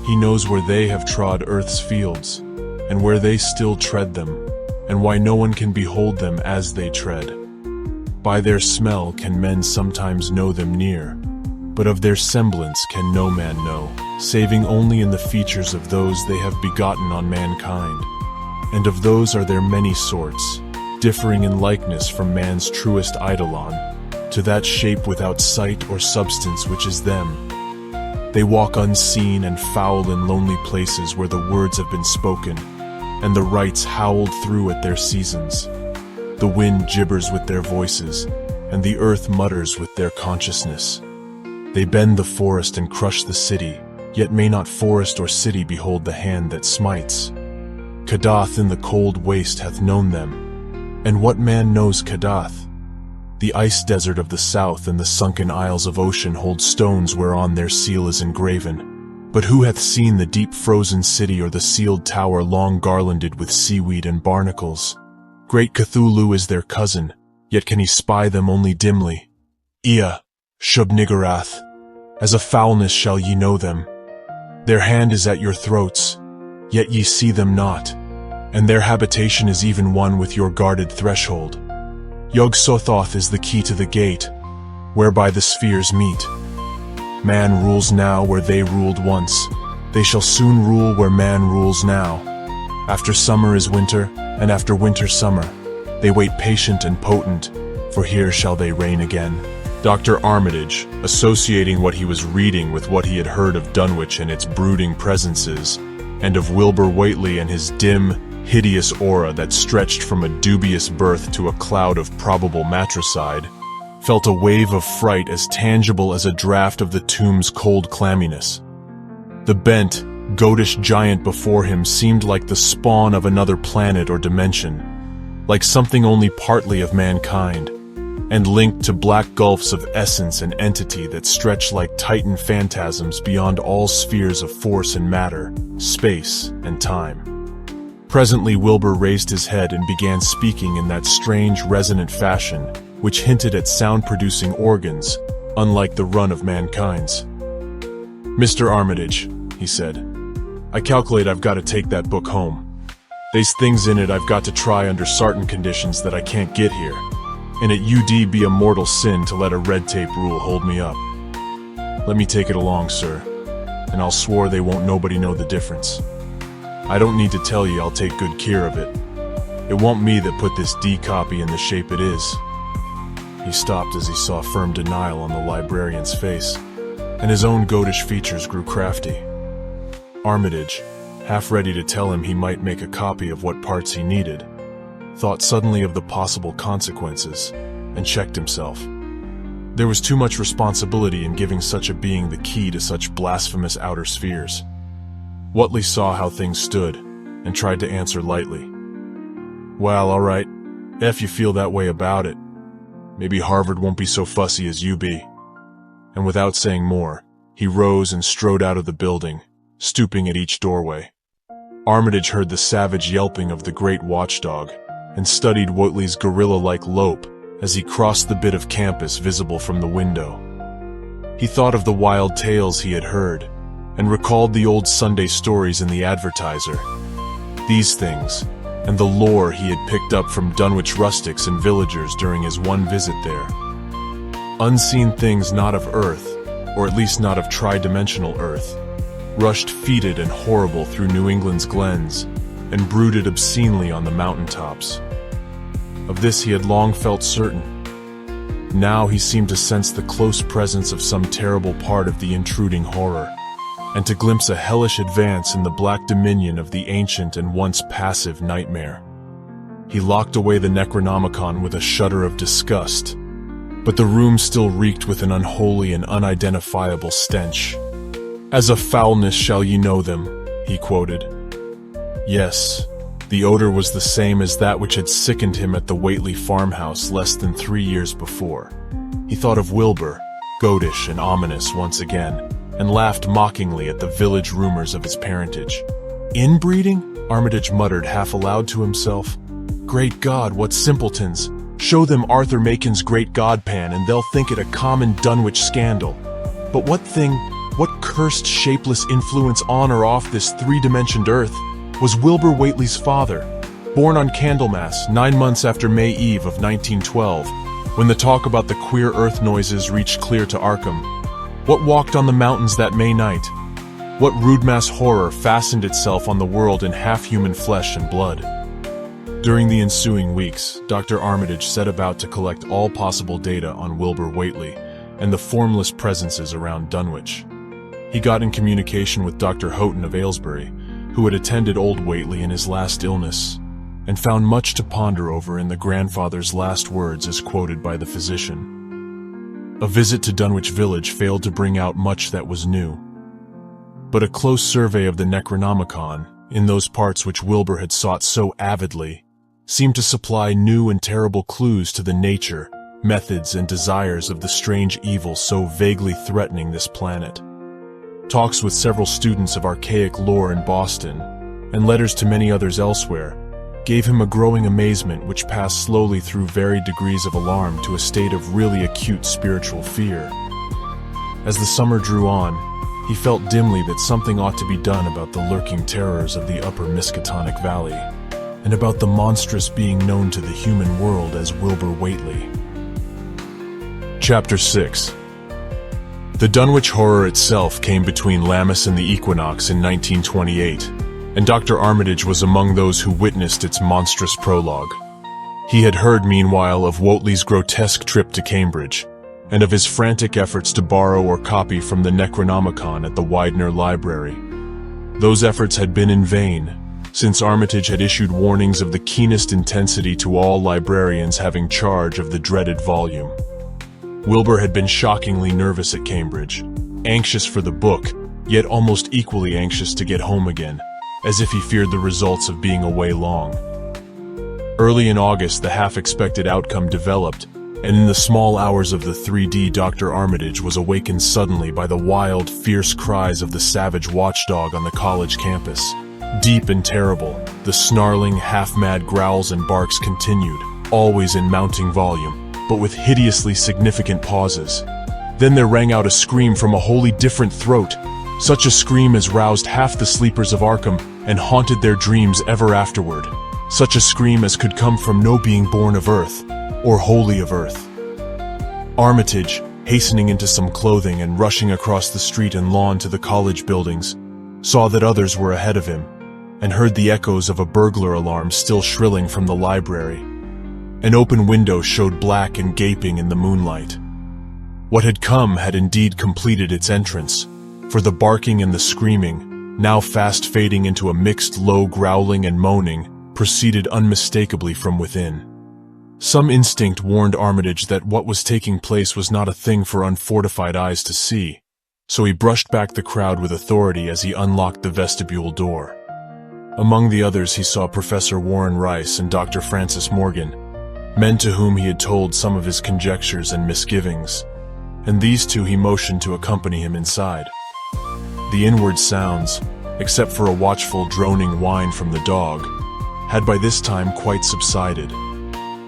He knows where they have trod earth's fields, and where they still tread them, and why no one can behold them as they tread. By their smell can men sometimes know them near, but of their semblance can no man know, saving only in the features of those they have begotten on mankind. And of those are there many sorts, differing in likeness from man's truest eidolon, to that shape without sight or substance which is them. They walk unseen and foul in lonely places where the words have been spoken, and the rites howled through at their seasons. The wind gibbers with their voices, and the earth mutters with their consciousness. They bend the forest and crush the city, yet may not forest or city behold the hand that smites. Kadath in the cold waste hath known them. And what man knows Kadath? The ice desert of the south and the sunken isles of ocean hold stones whereon their seal is engraven. But who hath seen the deep frozen city or the sealed tower long garlanded with seaweed and barnacles? Great Cthulhu is their cousin, yet can he spy them only dimly. Ea, Shub-Niggurath, as a foulness shall ye know them. Their hand is at your throats, yet ye see them not, and their habitation is even one with your guarded threshold. Yog-Sothoth is the key to the gate, whereby the spheres meet. Man rules now where they ruled once. They shall soon rule where man rules now. After summer is winter, and after winter summer. They wait patient and potent, for here shall they reign again. Dr. Armitage, associating what he was reading with what he had heard of Dunwich and its brooding presences, and of Wilbur Whately and his dim, hideous aura that stretched from a dubious birth to a cloud of probable matricide, felt a wave of fright as tangible as a draught of the tomb's cold clamminess. The bent, goatish giant before him seemed like the spawn of another planet or dimension, like something only partly of mankind, and linked to black gulfs of essence and entity that stretch like titan phantasms beyond all spheres of force and matter, space and time. Presently Wilbur raised his head and began speaking in that strange resonant fashion which hinted at sound-producing organs, unlike the run of mankind's. "Mr. Armitage," he said, "I calculate I've got to take that book home. They's things in it I've got to try under certain conditions that I can't get here, and it UD be a mortal sin to let a red tape rule hold me up. Let me take it along, sir, and I'll swore they won't nobody know the difference. I don't need to tell you I'll take good care of it. It won't me that put this D copy in the shape it is." He stopped as he saw firm denial on the librarian's face, and his own goatish features grew crafty. Armitage, half ready to tell him he might make a copy of what parts he needed, thought suddenly of the possible consequences, and checked himself. There was too much responsibility in giving such a being the key to such blasphemous outer spheres. Whately saw how things stood, and tried to answer lightly. "Well, all right, if you feel that way about it. Maybe Harvard won't be so fussy as you be." And without saying more, He rose and strode out of the building, stooping at each doorway. Armitage heard the savage yelping of the great watchdog and studied Whately's gorilla-like lope as he crossed the bit of campus visible from the window. He thought of the wild tales he had heard and recalled the old Sunday stories in the Advertiser. These things, and the lore he had picked up from Dunwich rustics and villagers during his one visit there. Unseen things not of Earth, or at least not of tri-dimensional Earth, rushed fetid and horrible through New England's glens and brooded obscenely on the mountaintops. Of this he had long felt certain. Now he seemed to sense the close presence of some terrible part of the intruding horror, and to glimpse a hellish advance in the black dominion of the ancient and once passive nightmare. He locked away the Necronomicon with a shudder of disgust, but the room still reeked with an unholy and unidentifiable stench. "As a foulness shall ye know them," he quoted. Yes, the odor was the same as that which had sickened him at the Whately farmhouse less than 3 years before. He thought of Wilbur, goatish and ominous once again, and laughed mockingly at the village rumors of his parentage. "Inbreeding?" Armitage muttered half aloud to himself. "Great God, what simpletons! Show them Arthur Macon's Great Godpan and they'll think it a common Dunwich scandal. But what cursed shapeless influence on or off this three-dimensioned earth was Wilbur Whately's father, born on Candlemas 9 months after May Eve of 1912, when the talk about the queer earth noises reached clear to Arkham? What walked on the mountains that May night? What rude mass horror fastened itself on the world in half-human flesh and blood? During the ensuing weeks, Dr. Armitage set about to collect all possible data on Wilbur Whately and the formless presences around Dunwich. He got in communication with Dr. Houghton of Aylesbury, who had attended old Whately in his last illness, and found much to ponder over in the grandfather's last words as quoted by the physician. A visit to Dunwich Village failed to bring out much that was new. But a close survey of the Necronomicon, in those parts which Wilbur had sought so avidly, seemed to supply new and terrible clues to the nature, methods, and desires of the strange evil so vaguely threatening this planet. Talks with several students of archaic lore in Boston, and letters to many others elsewhere, gave him a growing amazement which passed slowly through varied degrees of alarm to a state of really acute spiritual fear. As the summer drew on, he felt dimly that something ought to be done about the lurking terrors of the upper Miskatonic Valley, and about the monstrous being known to the human world as Wilbur Whately. Chapter 6. The Dunwich Horror itself came between Lammas and the equinox in 1928, and Dr. Armitage was among those who witnessed its monstrous prologue. He had heard, meanwhile, of Whately's grotesque trip to Cambridge, and of his frantic efforts to borrow or copy from the Necronomicon at the Widener Library. Those efforts had been in vain, since Armitage had issued warnings of the keenest intensity to all librarians having charge of the dreaded volume. Wilbur had been shockingly nervous at Cambridge, anxious for the book, yet almost equally anxious to get home again, as if he feared the results of being away long. Early in August, the half-expected outcome developed, and in the small hours of the 3D, Dr. Armitage was awakened suddenly by the wild, fierce cries of the savage watchdog on the college campus. Deep and terrible, the snarling, half-mad growls and barks continued, always in mounting volume, but with hideously significant pauses. Then there rang out a scream from a wholly different throat, such a scream as roused half the sleepers of Arkham and haunted their dreams ever afterward, such a scream as could come from no being born of earth, or wholly of earth. Armitage, hastening into some clothing and rushing across the street and lawn to the college buildings, saw that others were ahead of him, and heard the echoes of a burglar alarm still shrilling from the library. An open window showed black and gaping in the moonlight. What had come had indeed completed its entrance, for the barking and the screaming, now fast fading into a mixed low growling and moaning, proceeded unmistakably from within. Some instinct warned Armitage that what was taking place was not a thing for unfortified eyes to see, so he brushed back the crowd with authority as he unlocked the vestibule door. Among the others he saw Professor Warren Rice and Dr. Francis Morgan, men to whom he had told some of his conjectures and misgivings. and these two he motioned to accompany him inside. The inward sounds, except for a watchful droning whine from the dog, had by this time quite subsided.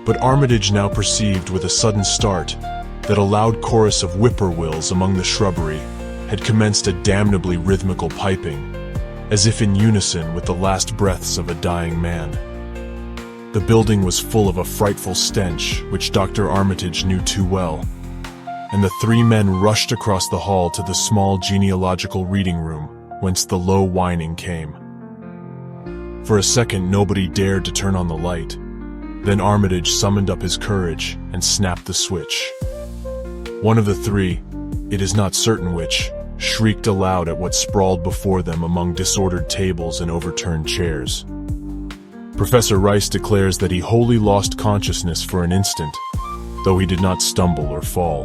But Armitage now perceived with a sudden start that a loud chorus of whippoorwills among the shrubbery had commenced a damnably rhythmical piping, as if in unison with the last breaths of a dying man. The building was full of a frightful stench which Dr. Armitage knew too well, and the three men rushed across the hall to the small genealogical reading room whence the low whining came. For a second nobody dared to turn on the light. Then Armitage summoned up his courage and snapped the switch. One of the three, it is not certain which, shrieked aloud at what sprawled before them among disordered tables and overturned chairs. Professor Rice declares that he wholly lost consciousness for an instant, though he did not stumble or fall.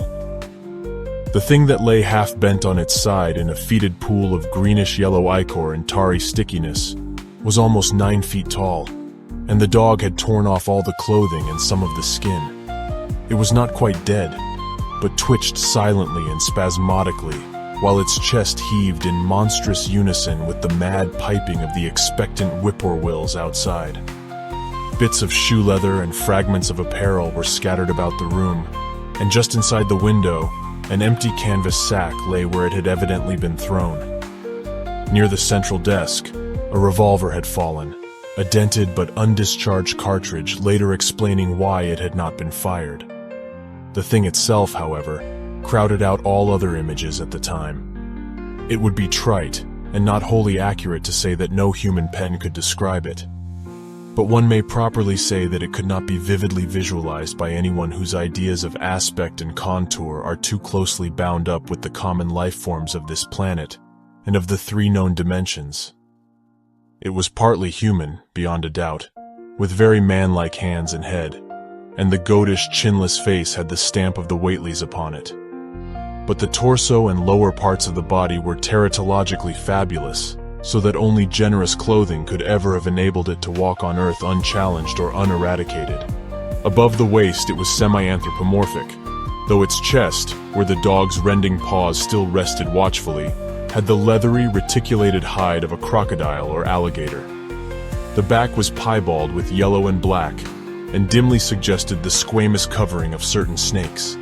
The thing that lay half-bent on its side in a fetid pool of greenish-yellow ichor and tarry stickiness was almost 9 feet tall, and the dog had torn off all the clothing and some of the skin. It was not quite dead, but twitched silently and spasmodically, while its chest heaved in monstrous unison with the mad piping of the expectant whippoorwills outside. Bits of shoe leather and fragments of apparel were scattered about the room, and just inside the window, an empty canvas sack lay where it had evidently been thrown. Near the central desk, a revolver had fallen, a dented but undischarged cartridge later explaining why it had not been fired. The thing itself, however, crowded out all other images at the time. It would be trite and not wholly accurate to say that no human pen could describe it, but one may properly say that it could not be vividly visualized by anyone whose ideas of aspect and contour are too closely bound up with the common life forms of this planet and of the 3 known dimensions. It was partly human, beyond a doubt, with very man-like hands and head, and the goatish, chinless face had the stamp of the Whateleys upon it. But the torso and lower parts of the body were teratologically fabulous, so that only generous clothing could ever have enabled it to walk on Earth unchallenged or uneradicated. Above the waist it was semi-anthropomorphic, though its chest, where the dog's rending paws still rested watchfully, had the leathery, reticulated hide of a crocodile or alligator. The back was piebald with yellow and black, and dimly suggested the squamous covering of certain snakes.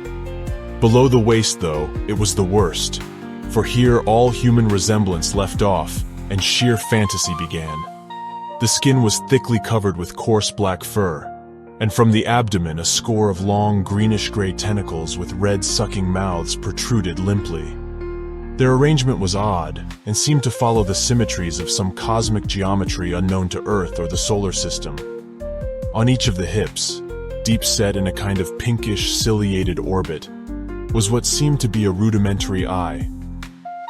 Below the waist, though, it was the worst, for here all human resemblance left off, and sheer fantasy began. The skin was thickly covered with coarse black fur, and from the abdomen a score of long greenish-gray tentacles with red sucking mouths protruded limply. Their arrangement was odd, and seemed to follow the symmetries of some cosmic geometry unknown to Earth or the solar system. On each of the hips, deep set in a kind of pinkish, ciliated orbit, was what seemed to be a rudimentary eye,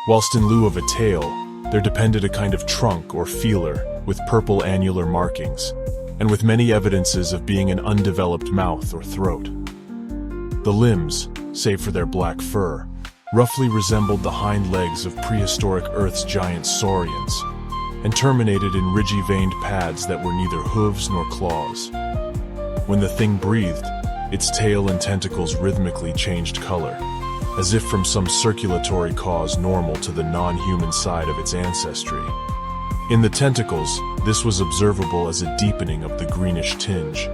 whilst in lieu of a tail, there depended a kind of trunk or feeler with purple annular markings, and with many evidences of being an undeveloped mouth or throat. The limbs, save for their black fur, roughly resembled the hind legs of prehistoric Earth's giant saurians, and terminated in ridgy-veined pads that were neither hooves nor claws. When the thing breathed, its tail and tentacles rhythmically changed color, as if from some circulatory cause normal to the non-human side of its ancestry. In the tentacles, this was observable as a deepening of the greenish tinge,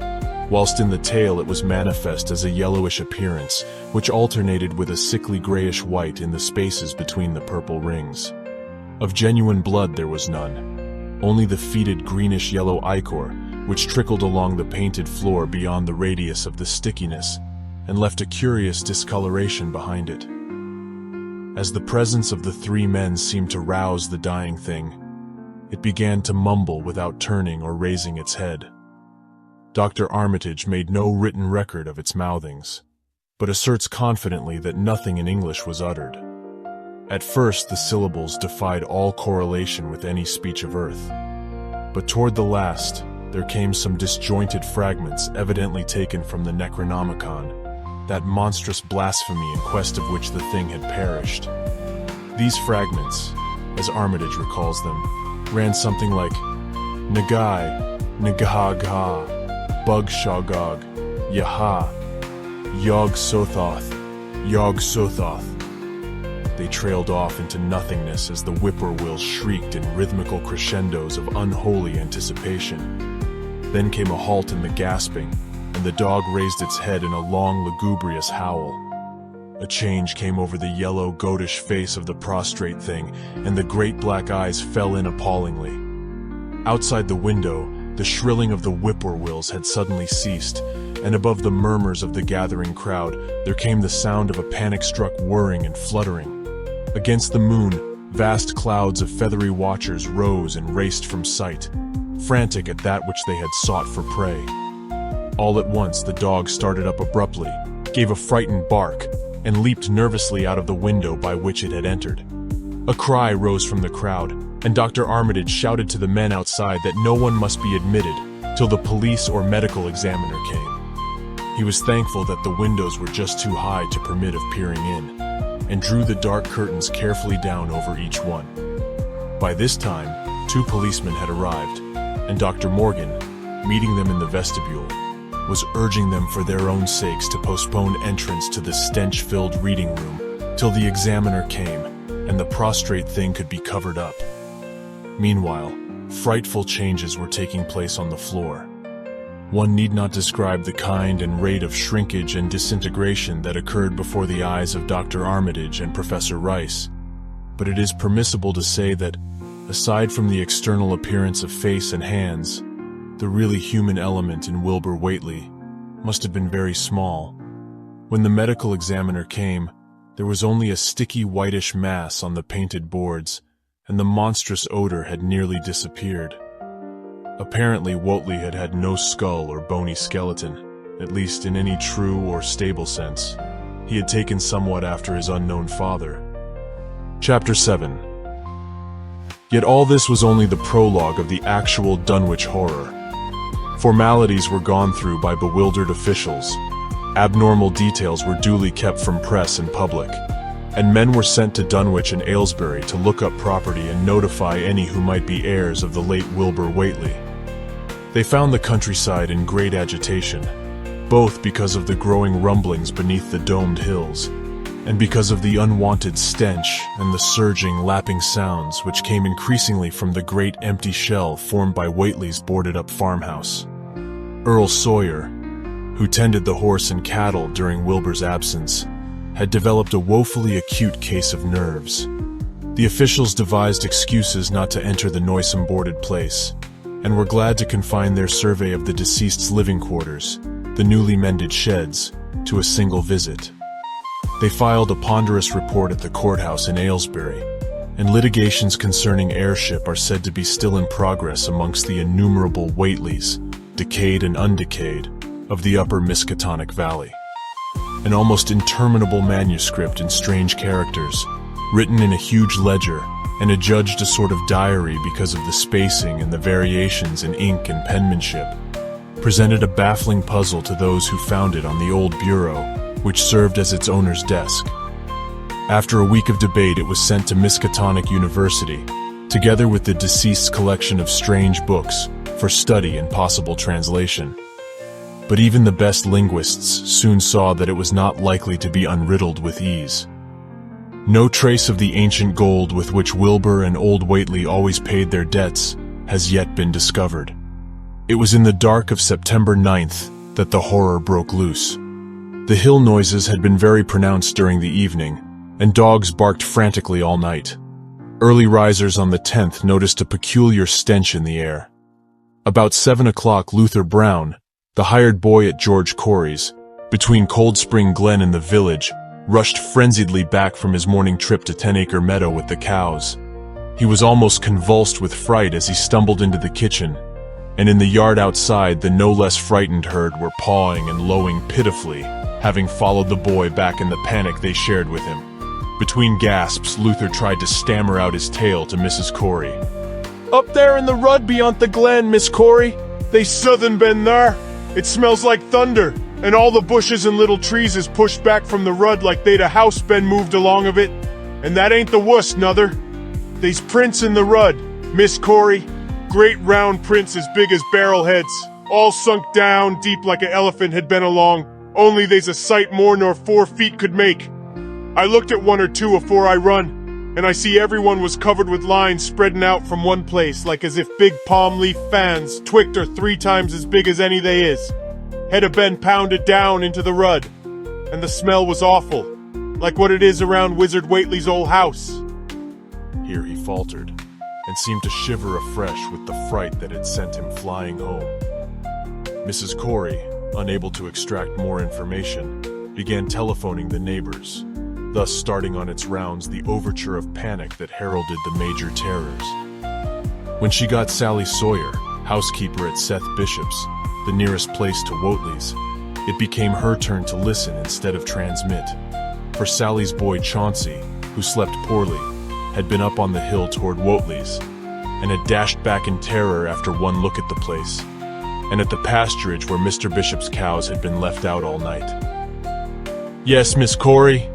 whilst in the tail it was manifest as a yellowish appearance, which alternated with a sickly grayish white in the spaces between the purple rings. Of genuine blood there was none, only the fetid greenish-yellow ichor, which trickled along the painted floor beyond the radius of the stickiness, and left a curious discoloration behind it. As the presence of the 3 men seemed to rouse the dying thing, it began to mumble without turning or raising its head. Dr. Armitage made no written record of its mouthings, but asserts confidently that nothing in English was uttered. At first the syllables defied all correlation with any speech of Earth, but toward the last there came some disjointed fragments evidently taken from the Necronomicon, that monstrous blasphemy in quest of which the thing had perished. These fragments, as Armitage recalls them, ran something like Nagai, Nagahagha, Bug Shagog, Yaha, Yog Sothoth, Yog Sothoth. They trailed off into nothingness as the whippoorwills shrieked in rhythmical crescendos of unholy anticipation. Then came a halt in the gasping, and the dog raised its head in a long, lugubrious howl. A change came over the yellow, goatish face of the prostrate thing, and the great black eyes fell in appallingly. Outside the window, the shrilling of the whippoorwills had suddenly ceased, and above the murmurs of the gathering crowd, there came the sound of a panic-struck whirring and fluttering. Against the moon, vast clouds of feathery watchers rose and raced from sight, frantic at that which they had sought for prey. All at once the dog started up abruptly, gave a frightened bark, and leaped nervously out of the window by which it had entered. A cry rose from the crowd, and Dr. Armitage shouted to the men outside that no one must be admitted till the police or medical examiner came. He was thankful that the windows were just too high to permit of peering in, and drew the dark curtains carefully down over each one. By this time, 2 policemen had arrived, and Dr. Morgan, meeting them in the vestibule, was urging them for their own sakes to postpone entrance to the stench-filled reading room till the examiner came and the prostrate thing could be covered up. Meanwhile, frightful changes were taking place on the floor. One need not describe the kind and rate of shrinkage and disintegration that occurred before the eyes of Dr. Armitage and Professor Rice, but it is permissible to say that, aside from the external appearance of face and hands, the really human element in Wilbur Whately must have been very small. When the medical examiner came, there was only a sticky whitish mass on the painted boards, and the monstrous odor had nearly disappeared. Apparently, Whately had had no skull or bony skeleton, at least in any true or stable sense. He had taken somewhat after his unknown father. Chapter 7. Yet all this was only the prologue of the actual Dunwich Horror. Formalities were gone through by bewildered officials, abnormal details were duly kept from press and public, and men were sent to Dunwich and Aylesbury to look up property and notify any who might be heirs of the late Wilbur Whately. They found the countryside in great agitation, both because of the growing rumblings beneath the domed hills, and because of the unwanted stench and the surging, lapping sounds which came increasingly from the great empty shell formed by Whately's boarded-up farmhouse. Earl Sawyer, who tended the horse and cattle during Wilbur's absence, had developed a woefully acute case of nerves. The officials devised excuses not to enter the noisome boarded place, and were glad to confine their survey of the deceased's living quarters, the newly mended sheds, to a single visit. They filed a ponderous report at the courthouse in Aylesbury, and litigations concerning heirship are said to be still in progress amongst the innumerable Whateleys, decayed and undecayed, of the upper Miskatonic Valley. An almost interminable manuscript in strange characters, written in a huge ledger, and adjudged a sort of diary because of the spacing and the variations in ink and penmanship, presented a baffling puzzle to those who found it on the old bureau, which served as its owner's desk. After a week of debate, it was sent to Miskatonic University, together with the deceased's collection of strange books, for study and possible translation. But even the best linguists soon saw that it was not likely to be unriddled with ease. No trace of the ancient gold with which Wilbur and old Whately always paid their debts has yet been discovered. It was in the dark of September 9th that the horror broke loose. The hill noises had been very pronounced during the evening, and dogs barked frantically all night. Early risers on the 10th noticed a peculiar stench in the air. About 7 o'clock, Luther Brown, the hired boy at George Corey's, between Cold Spring Glen and the village, rushed frenziedly back from his morning trip to 10-acre meadow with the cows. He was almost convulsed with fright as he stumbled into the kitchen, and in the yard outside the no less frightened herd were pawing and lowing pitifully, having followed the boy back in the panic they shared with him. Between gasps, Luther tried to stammer out his tale to Mrs. Corey. "Up there in the rud beyond the glen, Miss Corey. They southern been there. It smells like thunder, and all the bushes and little trees is pushed back from the rud like they'd a house been moved along of it. And that ain't the wuss, nuther. They's prints in the rud, Miss Corey. Great round prints as big as barrel heads, all sunk down deep like an elephant had been along. only they's a sight more nor 4 feet could make. I looked at 1 or 2 afore I run, and I see everyone was covered with lines spreading out from one place, like as if big palm leaf fans, twict or 3 times as big as any they is, had a been pounded down into the rud, and the smell was awful, like what it is around Wizard Whately's old house. Here he faltered, and seemed to shiver afresh with the fright that had sent him flying home. Mrs. Corey, unable to extract more information, began telephoning the neighbors, thus starting on its rounds the overture of panic that heralded the major terrors. When she got Sally Sawyer, housekeeper at Seth Bishop's, the nearest place to Whately's, it became her turn to listen instead of transmit. For Sally's boy Chauncey, who slept poorly, had been up on the hill toward Whately's, and had dashed back in terror after one look at the place, and at the pasturage where Mr. Bishop's cows had been left out all night. "Yes, Miss Corey,"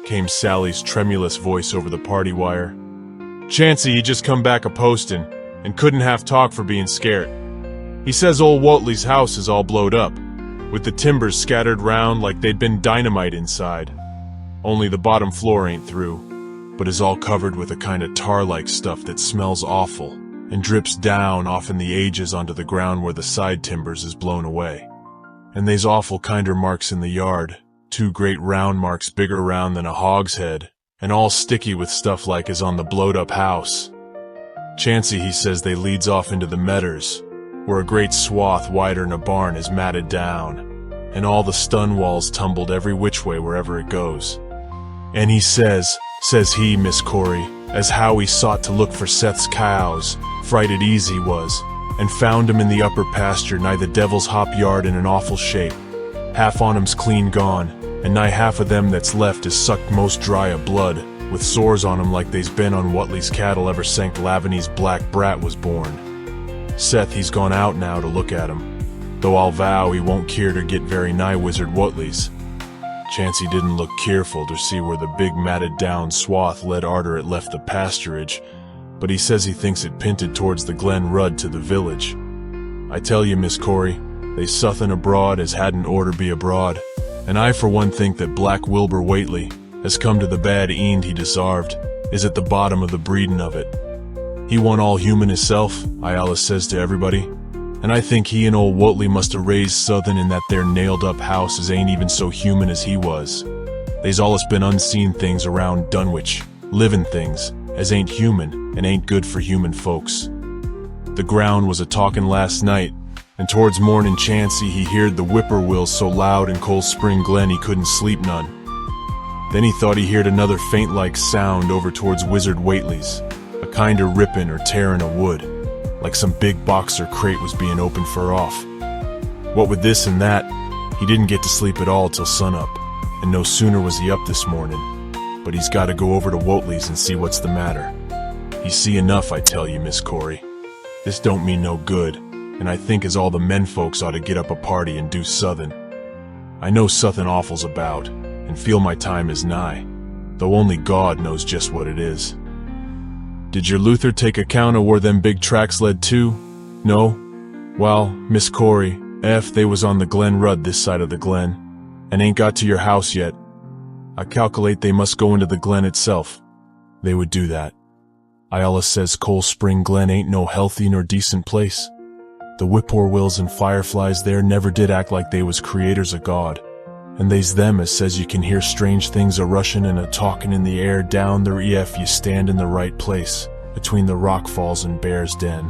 came Sally's tremulous voice over the party wire. "Chancey, he just come back a-postin', and couldn't half talk for being scared. He says old Whately's house is all blowed up, with the timbers scattered round like they'd been dynamite inside. Only the bottom floor ain't through, but is all covered with a kind of tar-like stuff that smells awful, and drips down off in the ages onto the ground where the side timbers is blown away. And they's awful kinder marks in the yard, 2 great round marks bigger round than a hogshead, and all sticky with stuff like is on the blowed-up house. Chancey, he says they leads off into the medders, where a great swath wider'n a barn is matted down, and all the stun walls tumbled every which way wherever it goes. And he says he, Miss Corey, as how he sought to look for Seth's cows, frighted easy was, and found 'em in the upper pasture nigh the Devil's Hop yard in an awful shape. Half on 'em's clean gone, and nigh half of them that's left is sucked most dry of blood, with sores on 'em like they's been on Whately's cattle ever sank Lavany's black brat was born. Seth, he's gone out now to look at 'em, though I'll vow he won't keer to get very nigh Wizard Whately's. Chancey didn't look keerful to see where the big matted down swath led arter it left the pasturage, but he says he thinks it pinted towards the Glen Rud to the village. I tell you, Miss Corey, they's suthin' abroad as hadn't orter be abroad, and I for one think that Black Wilbur Whately has come to the bad eend he desarved, is at the bottom of the breedin' of it. He wa'n't all human hisself, I allus says to everybody, and I think he and old Whately must have raised suthin' in that there nailed-up house as ain't even so human as he was. They's allus been unseen things around Dunwich, livin' things, as ain't human and ain't good for human folks. The ground was a-talkin' last night, and towards mornin' Chancey he heard the whippoorwills so loud in Cold Spring Glen he couldn't sleep none. Then he thought he heard another faint-like sound over towards Wizard Whately's, a kind of rippin' or tearin' of wood, like some big box or crate was being opened fur off. What with this and that, he didn't get to sleep at all till sunup, and no sooner was he up this morning, but he's got to go over to Whately's and see what's the matter. He see enough, I tell you, Miss Corey. This don't mean no good, and I think as all the men folks ought to get up a party and do suthin'. I know suthin' awful's about, and feel my time is nigh, though only God knows just what it is. Did your Luther take account of where them big tracks led to? No? Well, Miss Corey, ef they was on the Glen Rud this side of the glen, and ain't got to your house yet, I calculate they must go into the glen itself. They would do that. I allus says Cold Spring Glen ain't no healthy nor decent place. The whippoorwills and fireflies there never did act like they was creators of God, and they's them as says you can hear strange things a-rushin' and a-talkin' in the air down there ef you stand in the right place, between the rock falls and Bear's Den.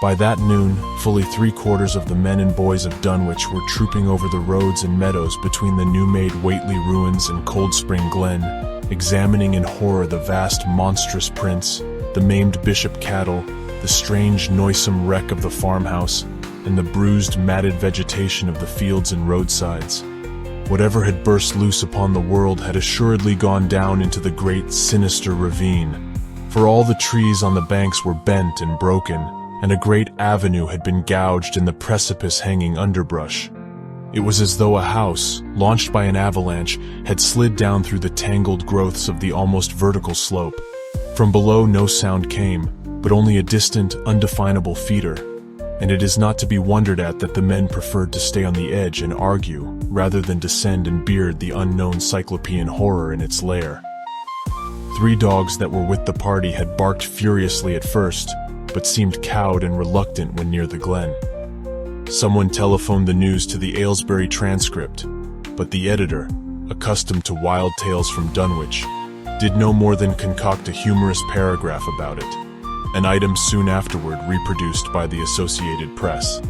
By that noon, fully 3/4 of the men and boys of Dunwich were trooping over the roads and meadows between the new-made Whately ruins and Cold Spring Glen, examining in horror the vast monstrous prints, the maimed bishop cattle, the strange noisome wreck of the farmhouse, and the bruised matted vegetation of the fields and roadsides. Whatever had burst loose upon the world had assuredly gone down into the great sinister ravine, for all the trees on the banks were bent and broken, and a great avenue had been gouged in the precipice-hanging underbrush. It was as though a house, launched by an avalanche, had slid down through the tangled growths of the almost vertical slope. From below no sound came, but only a distant, undefinable feeder. and it is not to be wondered at that the men preferred to stay on the edge and argue, rather than descend and beard the unknown cyclopean horror in its lair. 3 dogs that were with the party had barked furiously at first, but seemed cowed and reluctant when near the glen. Someone telephoned the news to the Aylesbury Transcript, but the editor, accustomed to wild tales from Dunwich, did no more than concoct a humorous paragraph about it, an item soon afterward reproduced by the Associated Press.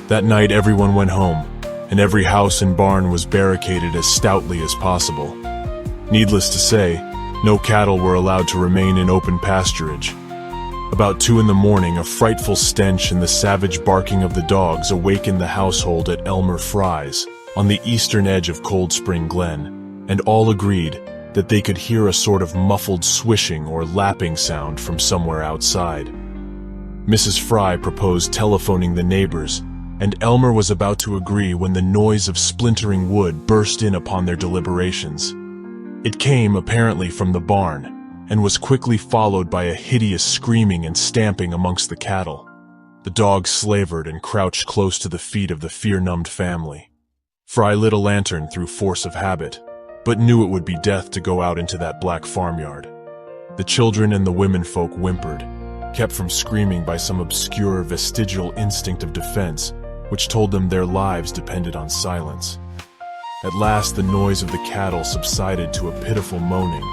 That night everyone went home, and every house and barn was barricaded as stoutly as possible. Needless to say, no cattle were allowed to remain in open pasturage. About 2 in the morning, a frightful stench and the savage barking of the dogs awakened the household at Elmer Fry's, on the eastern edge of Cold Spring Glen, and all agreed that they could hear a sort of muffled swishing or lapping sound from somewhere outside. Mrs. Fry proposed telephoning the neighbors, and Elmer was about to agree when the noise of splintering wood burst in upon their deliberations. It came apparently from the barn, and was quickly followed by a hideous screaming and stamping amongst the cattle. The dogs slavered and crouched close to the feet of the fear-numbed family. Fry lit a lantern through force of habit, but knew it would be death to go out into that black farmyard. The children and the womenfolk whimpered, kept from screaming by some obscure vestigial instinct of defense, which told them their lives depended on silence. At last the noise of the cattle subsided to a pitiful moaning,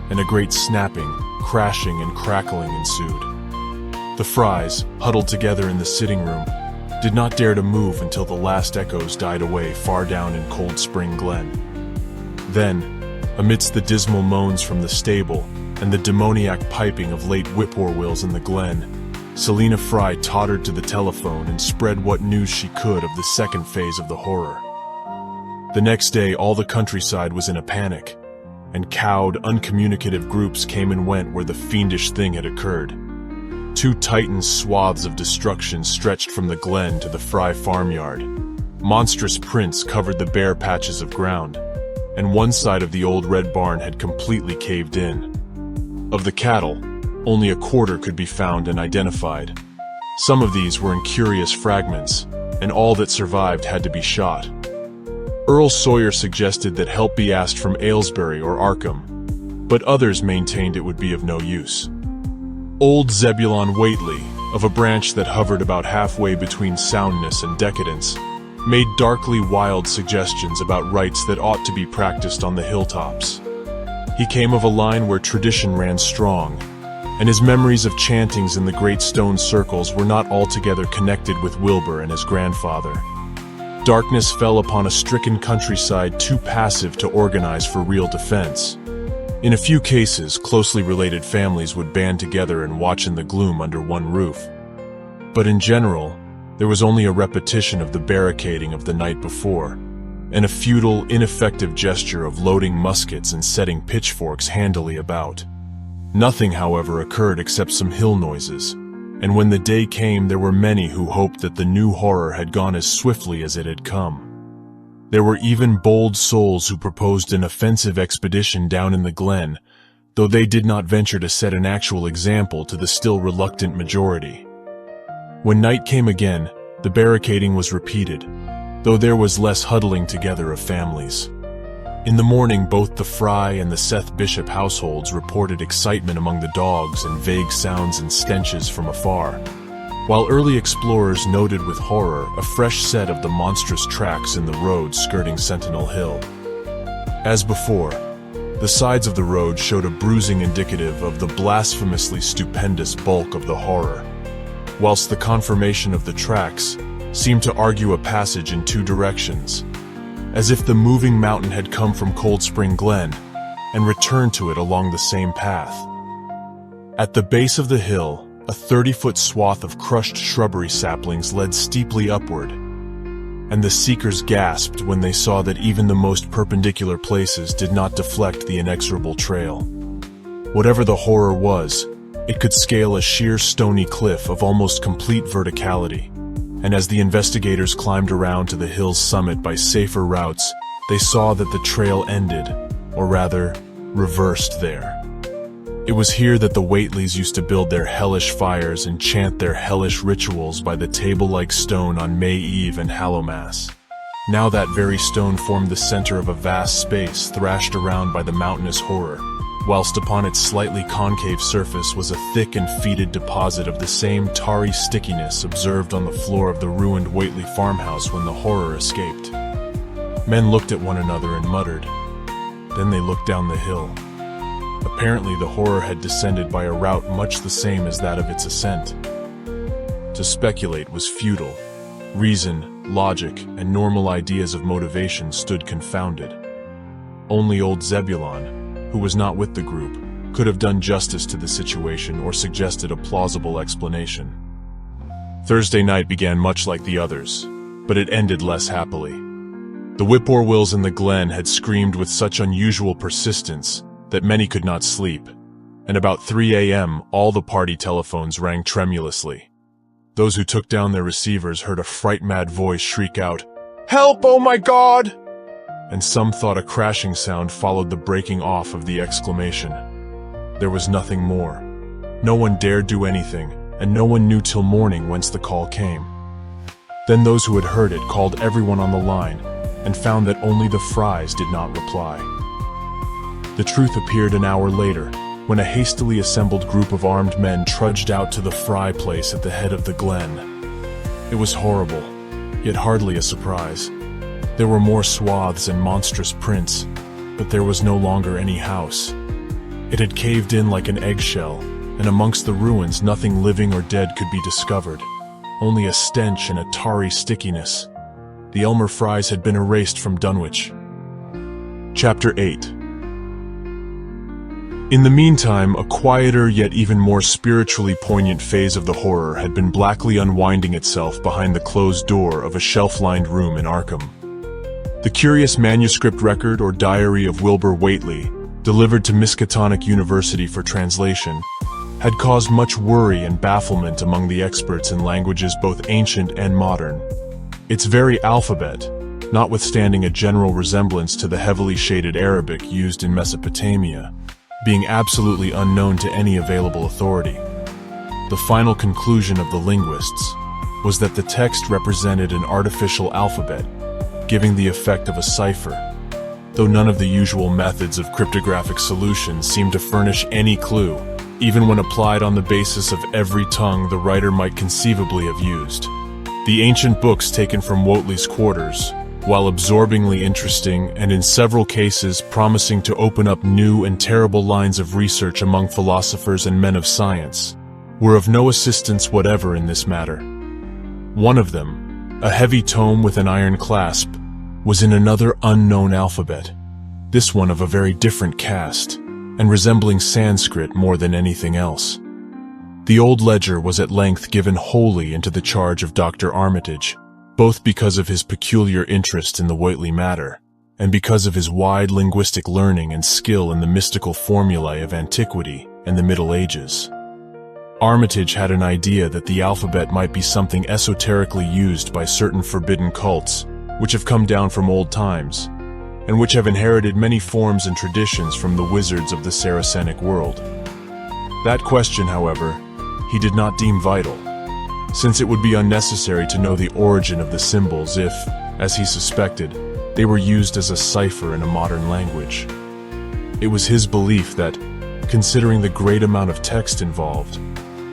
and a great snapping, crashing, and crackling ensued. The Frys, huddled together in the sitting room, did not dare to move until the last echoes died away far down in Cold Spring Glen. Then, amidst the dismal moans from the stable and the demoniac piping of late whippoorwills in the glen, Selina Fry tottered to the telephone and spread what news she could of the second phase of the horror. The next day all the countryside was in a panic, and cowed, uncommunicative groups came and went where the fiendish thing had occurred. 2 titan swaths of destruction stretched from the glen to the Fry farmyard. Monstrous prints covered the bare patches of ground, and one side of the old red barn had completely caved in. Of the cattle, only a quarter could be found and identified. Some of these were in curious fragments, and all that survived had to be shot. Earl Sawyer suggested that help be asked from Aylesbury or Arkham, but others maintained it would be of no use. Old Zebulon Whately, of a branch that hovered about halfway between soundness and decadence, made darkly wild suggestions about rites that ought to be practiced on the hilltops. He came of a line where tradition ran strong, and his memories of chantings in the great stone circles were not altogether connected with Wilbur and his grandfather. Darkness fell upon a stricken countryside too passive to organize for real defense. In a few cases, closely related families would band together and watch in the gloom under one roof. But in general, there was only a repetition of the barricading of the night before, and a futile, ineffective gesture of loading muskets and setting pitchforks handily about. Nothing, however, occurred except some hill noises, and when the day came there were many who hoped that the new horror had gone as swiftly as it had come. There were even bold souls who proposed an offensive expedition down in the glen, though they did not venture to set an actual example to the still reluctant majority. When night came again, the barricading was repeated, though there was less huddling together of families. In the morning, both the Fry and the Seth Bishop households reported excitement among the dogs and vague sounds and stenches from afar, while early explorers noted with horror a fresh set of the monstrous tracks in the road skirting Sentinel Hill. As before, the sides of the road showed a bruising indicative of the blasphemously stupendous bulk of the horror, whilst the conformation of the tracks seemed to argue a passage in 2 directions, as if the moving mountain had come from Cold Spring Glen and returned to it along the same path. At the base of the hill, a 30-foot swath of crushed shrubbery saplings led steeply upward, and the seekers gasped when they saw that even the most perpendicular places did not deflect the inexorable trail. Whatever the horror was, it could scale a sheer stony cliff of almost complete verticality, and as the investigators climbed around to the hill's summit by safer routes, they saw that the trail ended, or rather, reversed there. It was here that the Whateleys used to build their hellish fires and chant their hellish rituals by the table-like stone on May Eve and Hallowmass. Now that very stone formed the center of a vast space thrashed around by the mountainous horror, whilst upon its slightly concave surface was a thick and fetid deposit of the same tarry stickiness observed on the floor of the ruined Whateley farmhouse when the horror escaped. Men looked at one another and muttered. Then they looked down the hill. Apparently the horror had descended by a route much the same as that of its ascent. To speculate was futile. Reason, logic, and normal ideas of motivation stood confounded. Only old Zebulon, who was not with the group, could have done justice to the situation or suggested a plausible explanation. Thursday night began much like the others, but it ended less happily. The whippoorwills in the glen had screamed with such unusual persistence that many could not sleep, and about 3 a.m. all the party telephones rang tremulously. Those who took down their receivers heard a fright-mad voice shriek out, "Help, oh my God!" And some thought a crashing sound followed the breaking off of the exclamation. There was nothing more. No one dared do anything, and no one knew till morning whence the call came. Then those who had heard it called everyone on the line, and found that only the Frys did not reply. The truth appeared an hour later, when a hastily assembled group of armed men trudged out to the Fry place at the head of the glen. It was horrible, yet hardly a surprise. There were more swaths and monstrous prints, but there was no longer any house. It had caved in like an eggshell, and amongst the ruins nothing living or dead could be discovered, only a stench and a tarry stickiness. The Elmer Frys had been erased from Dunwich. Chapter 8. In the meantime, a quieter yet even more spiritually poignant phase of the horror had been blackly unwinding itself behind the closed door of a shelf-lined room in Arkham. The curious manuscript record or diary of Wilbur Whateley, delivered to Miskatonic University for translation, had caused much worry and bafflement among the experts in languages both ancient and modern. Its very alphabet, notwithstanding a general resemblance to the heavily shaded Arabic used in Mesopotamia, being absolutely unknown to any available authority. The final conclusion of the linguists was that the text represented an artificial alphabet, giving the effect of a cipher, though none of the usual methods of cryptographic solution seemed to furnish any clue, even when applied on the basis of every tongue the writer might conceivably have used. The ancient books taken from Whateley's quarters, while absorbingly interesting and in several cases promising to open up new and terrible lines of research among philosophers and men of science, were of no assistance whatever in this matter. One of them, a heavy tome with an iron clasp, was in another unknown alphabet, this one of a very different cast, and resembling Sanskrit more than anything else. The old ledger was at length given wholly into the charge of Dr. Armitage, both because of his peculiar interest in the Whateley matter, and because of his wide linguistic learning and skill in the mystical formulae of antiquity and the Middle Ages. Armitage had an idea that the alphabet might be something esoterically used by certain forbidden cults, which have come down from old times, and which have inherited many forms and traditions from the wizards of the Saracenic world. That question, however, he did not deem vital, since it would be unnecessary to know the origin of the symbols if, as he suspected, they were used as a cipher in a modern language. It was his belief that, considering the great amount of text involved,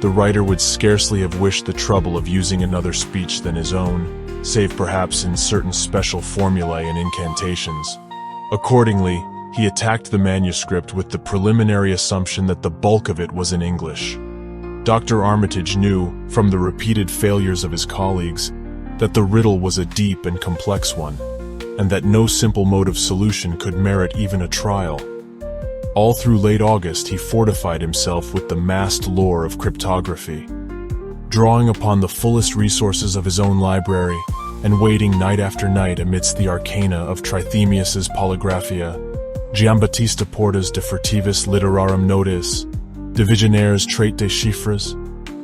the writer would scarcely have wished the trouble of using another speech than his own, save perhaps in certain special formulae and incantations. Accordingly, he attacked the manuscript with the preliminary assumption that the bulk of it was in English. Dr. Armitage knew, from the repeated failures of his colleagues, that the riddle was a deep and complex one, and that no simple mode of solution could merit even a trial. All through late August he fortified himself with the massed lore of cryptography, drawing upon the fullest resources of his own library, and waiting night after night amidst the arcana of Trithemius's Polygraphia, Giambattista Porta's De Furtivis Literarum Notis, De Visionaire's Trait des Chiffres,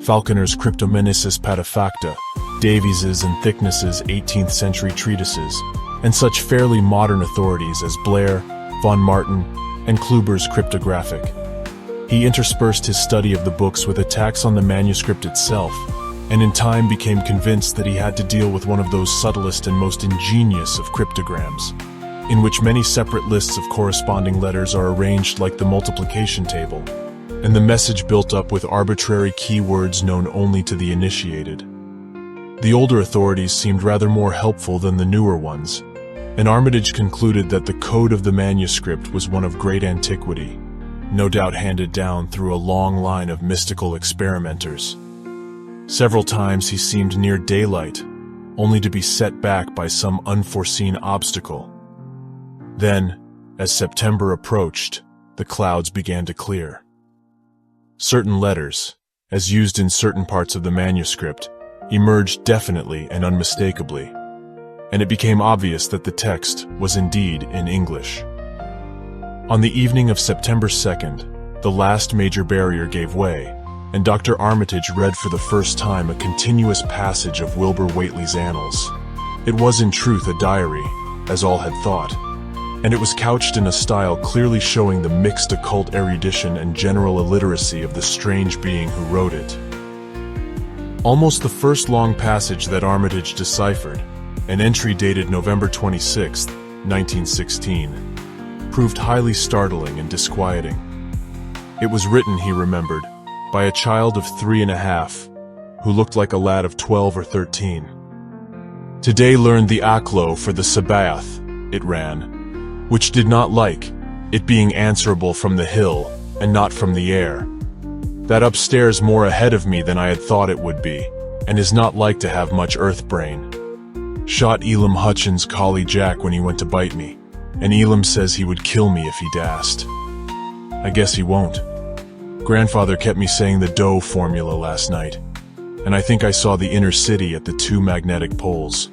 Falconer's Cryptomnesis Patefacta, Davies's and Thickness's 18th century treatises, and such fairly modern authorities as Blair, von Martin, and Kluber's Cryptographic. He interspersed his study of the books with attacks on the manuscript itself, and in time became convinced that he had to deal with one of those subtlest and most ingenious of cryptograms, in which many separate lists of corresponding letters are arranged like the multiplication table, and the message built up with arbitrary keywords known only to the initiated. The older authorities seemed rather more helpful than the newer ones, and Armitage concluded that the code of the manuscript was one of great antiquity, no doubt handed down through a long line of mystical experimenters. Several times he seemed near daylight, only to be set back by some unforeseen obstacle. Then, as September approached, the clouds began to clear. Certain letters, as used in certain parts of the manuscript, emerged definitely and unmistakably, and it became obvious that the text was indeed in English. On the evening of September 2nd, the last major barrier gave way, and Dr. Armitage read for the first time a continuous passage of Wilbur Whately's annals. It was in truth a diary, as all had thought, and it was couched in a style clearly showing the mixed occult erudition and general illiteracy of the strange being who wrote it. Almost the first long passage that Armitage deciphered, an entry dated November 26, 1916, proved highly startling and disquieting. It was written, he remembered, by a child of 3.5, who looked like a lad of 12 or 13. Today learned the Aklo for the Sabbath, it ran, which did not like, it being answerable from the hill, and not from the air. That upstairs more ahead of me than I had thought it would be, and is not like to have much earth brain. Shot Elam Hutchins' collie Jack when he went to bite me, and Elam says he would kill me if he dast. I guess he won't. Grandfather kept me saying the Doe formula last night, and I think I saw the inner city at the 2 magnetic poles.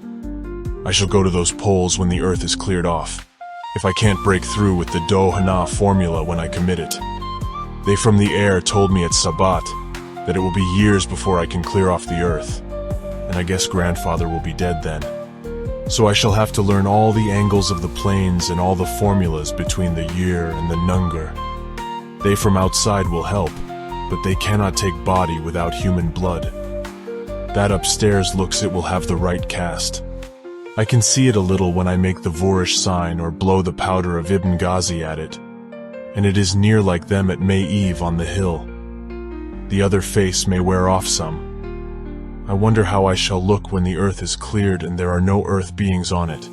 I shall go to those poles when the earth is cleared off, if I can't break through with the Do Hana formula when I commit it. They from the air told me at Sabbat that it will be years before I can clear off the earth, and I guess Grandfather will be dead then. So I shall have to learn all the angles of the planes and all the formulas between the year and the Nungar. They from outside will help, but they cannot take body without human blood. That upstairs looks it will have the right cast. I can see it a little when I make the Voorish sign or blow the powder of Ibn Ghazi at it, and it is near like them at May Eve on the hill. The other face may wear off some. I wonder how I shall look when the earth is cleared and there are no earth beings on it.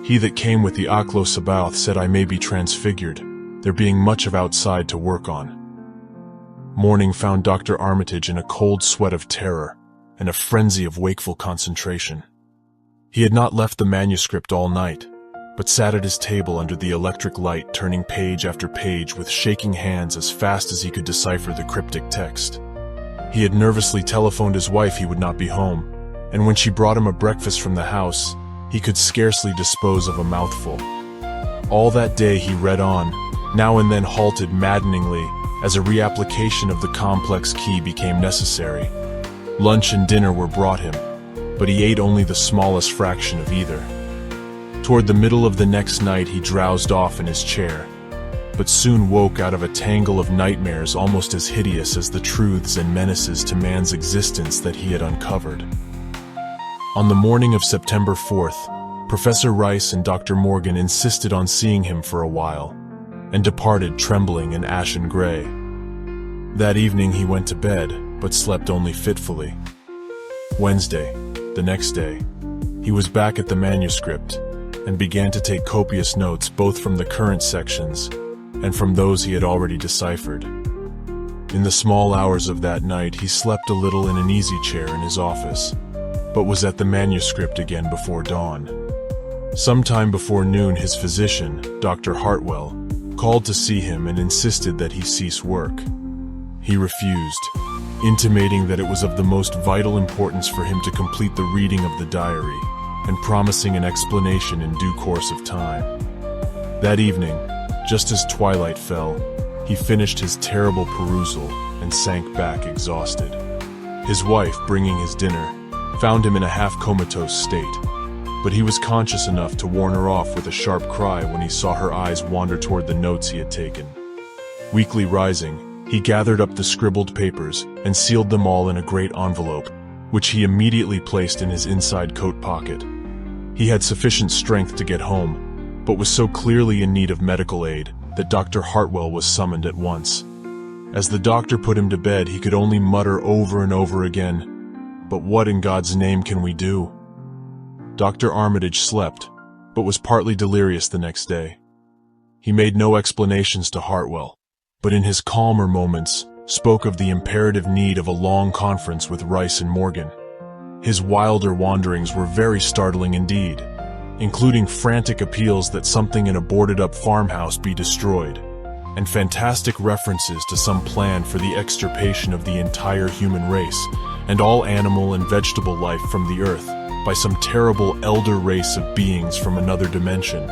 He that came with the Aklo Sabaoth said I may be transfigured, there being much of outside to work on. Morning found Dr. Armitage in a cold sweat of terror and a frenzy of wakeful concentration. He had not left the manuscript all night, but sat at his table under the electric light, turning page after page with shaking hands as fast as he could decipher the cryptic text. He had nervously telephoned his wife he would not be home, and when she brought him a breakfast from the house, he could scarcely dispose of a mouthful. All that day he read on, now and then halted maddeningly as a reapplication of the complex key became necessary. Lunch and dinner were brought him, but he ate only the smallest fraction of either. Toward the middle of the next night he drowsed off in his chair, but soon woke out of a tangle of nightmares almost as hideous as the truths and menaces to man's existence that he had uncovered. On the morning of September 4th, Professor Rice and Dr. Morgan insisted on seeing him for a while, and departed trembling and ashen gray. That evening he went to bed, but slept only fitfully. Wednesday, the next day, he was back at the manuscript, and began to take copious notes both from the current sections and from those he had already deciphered. In the small hours of that night he slept a little in an easy chair in his office, but was at the manuscript again before dawn. Sometime before noon his physician, Dr. Hartwell, called to see him and insisted that he cease work. He refused, intimating that it was of the most vital importance for him to complete the reading of the diary, and promising an explanation in due course of time. That evening, just as twilight fell, he finished his terrible perusal and sank back exhausted. His wife, bringing his dinner, found him in a half-comatose state, but he was conscious enough to warn her off with a sharp cry when he saw her eyes wander toward the notes he had taken. Weakly rising, He gathered up the scribbled papers and sealed them all in a great envelope, which he immediately placed in his inside coat pocket. He had sufficient strength to get home, but was so clearly in need of medical aid that Dr. Hartwell was summoned at once. As the doctor put him to bed, he could only mutter over and over again, "But what in God's name can we do?" Dr. Armitage slept, but was partly delirious the next day. He made no explanations to Hartwell, but in his calmer moments spoke of the imperative need of a long conference with Rice and Morgan. His wilder wanderings were very startling indeed, including frantic appeals that something in a boarded-up farmhouse be destroyed, and fantastic references to some plan for the extirpation of the entire human race and all animal and vegetable life from the earth by some terrible elder race of beings from another dimension.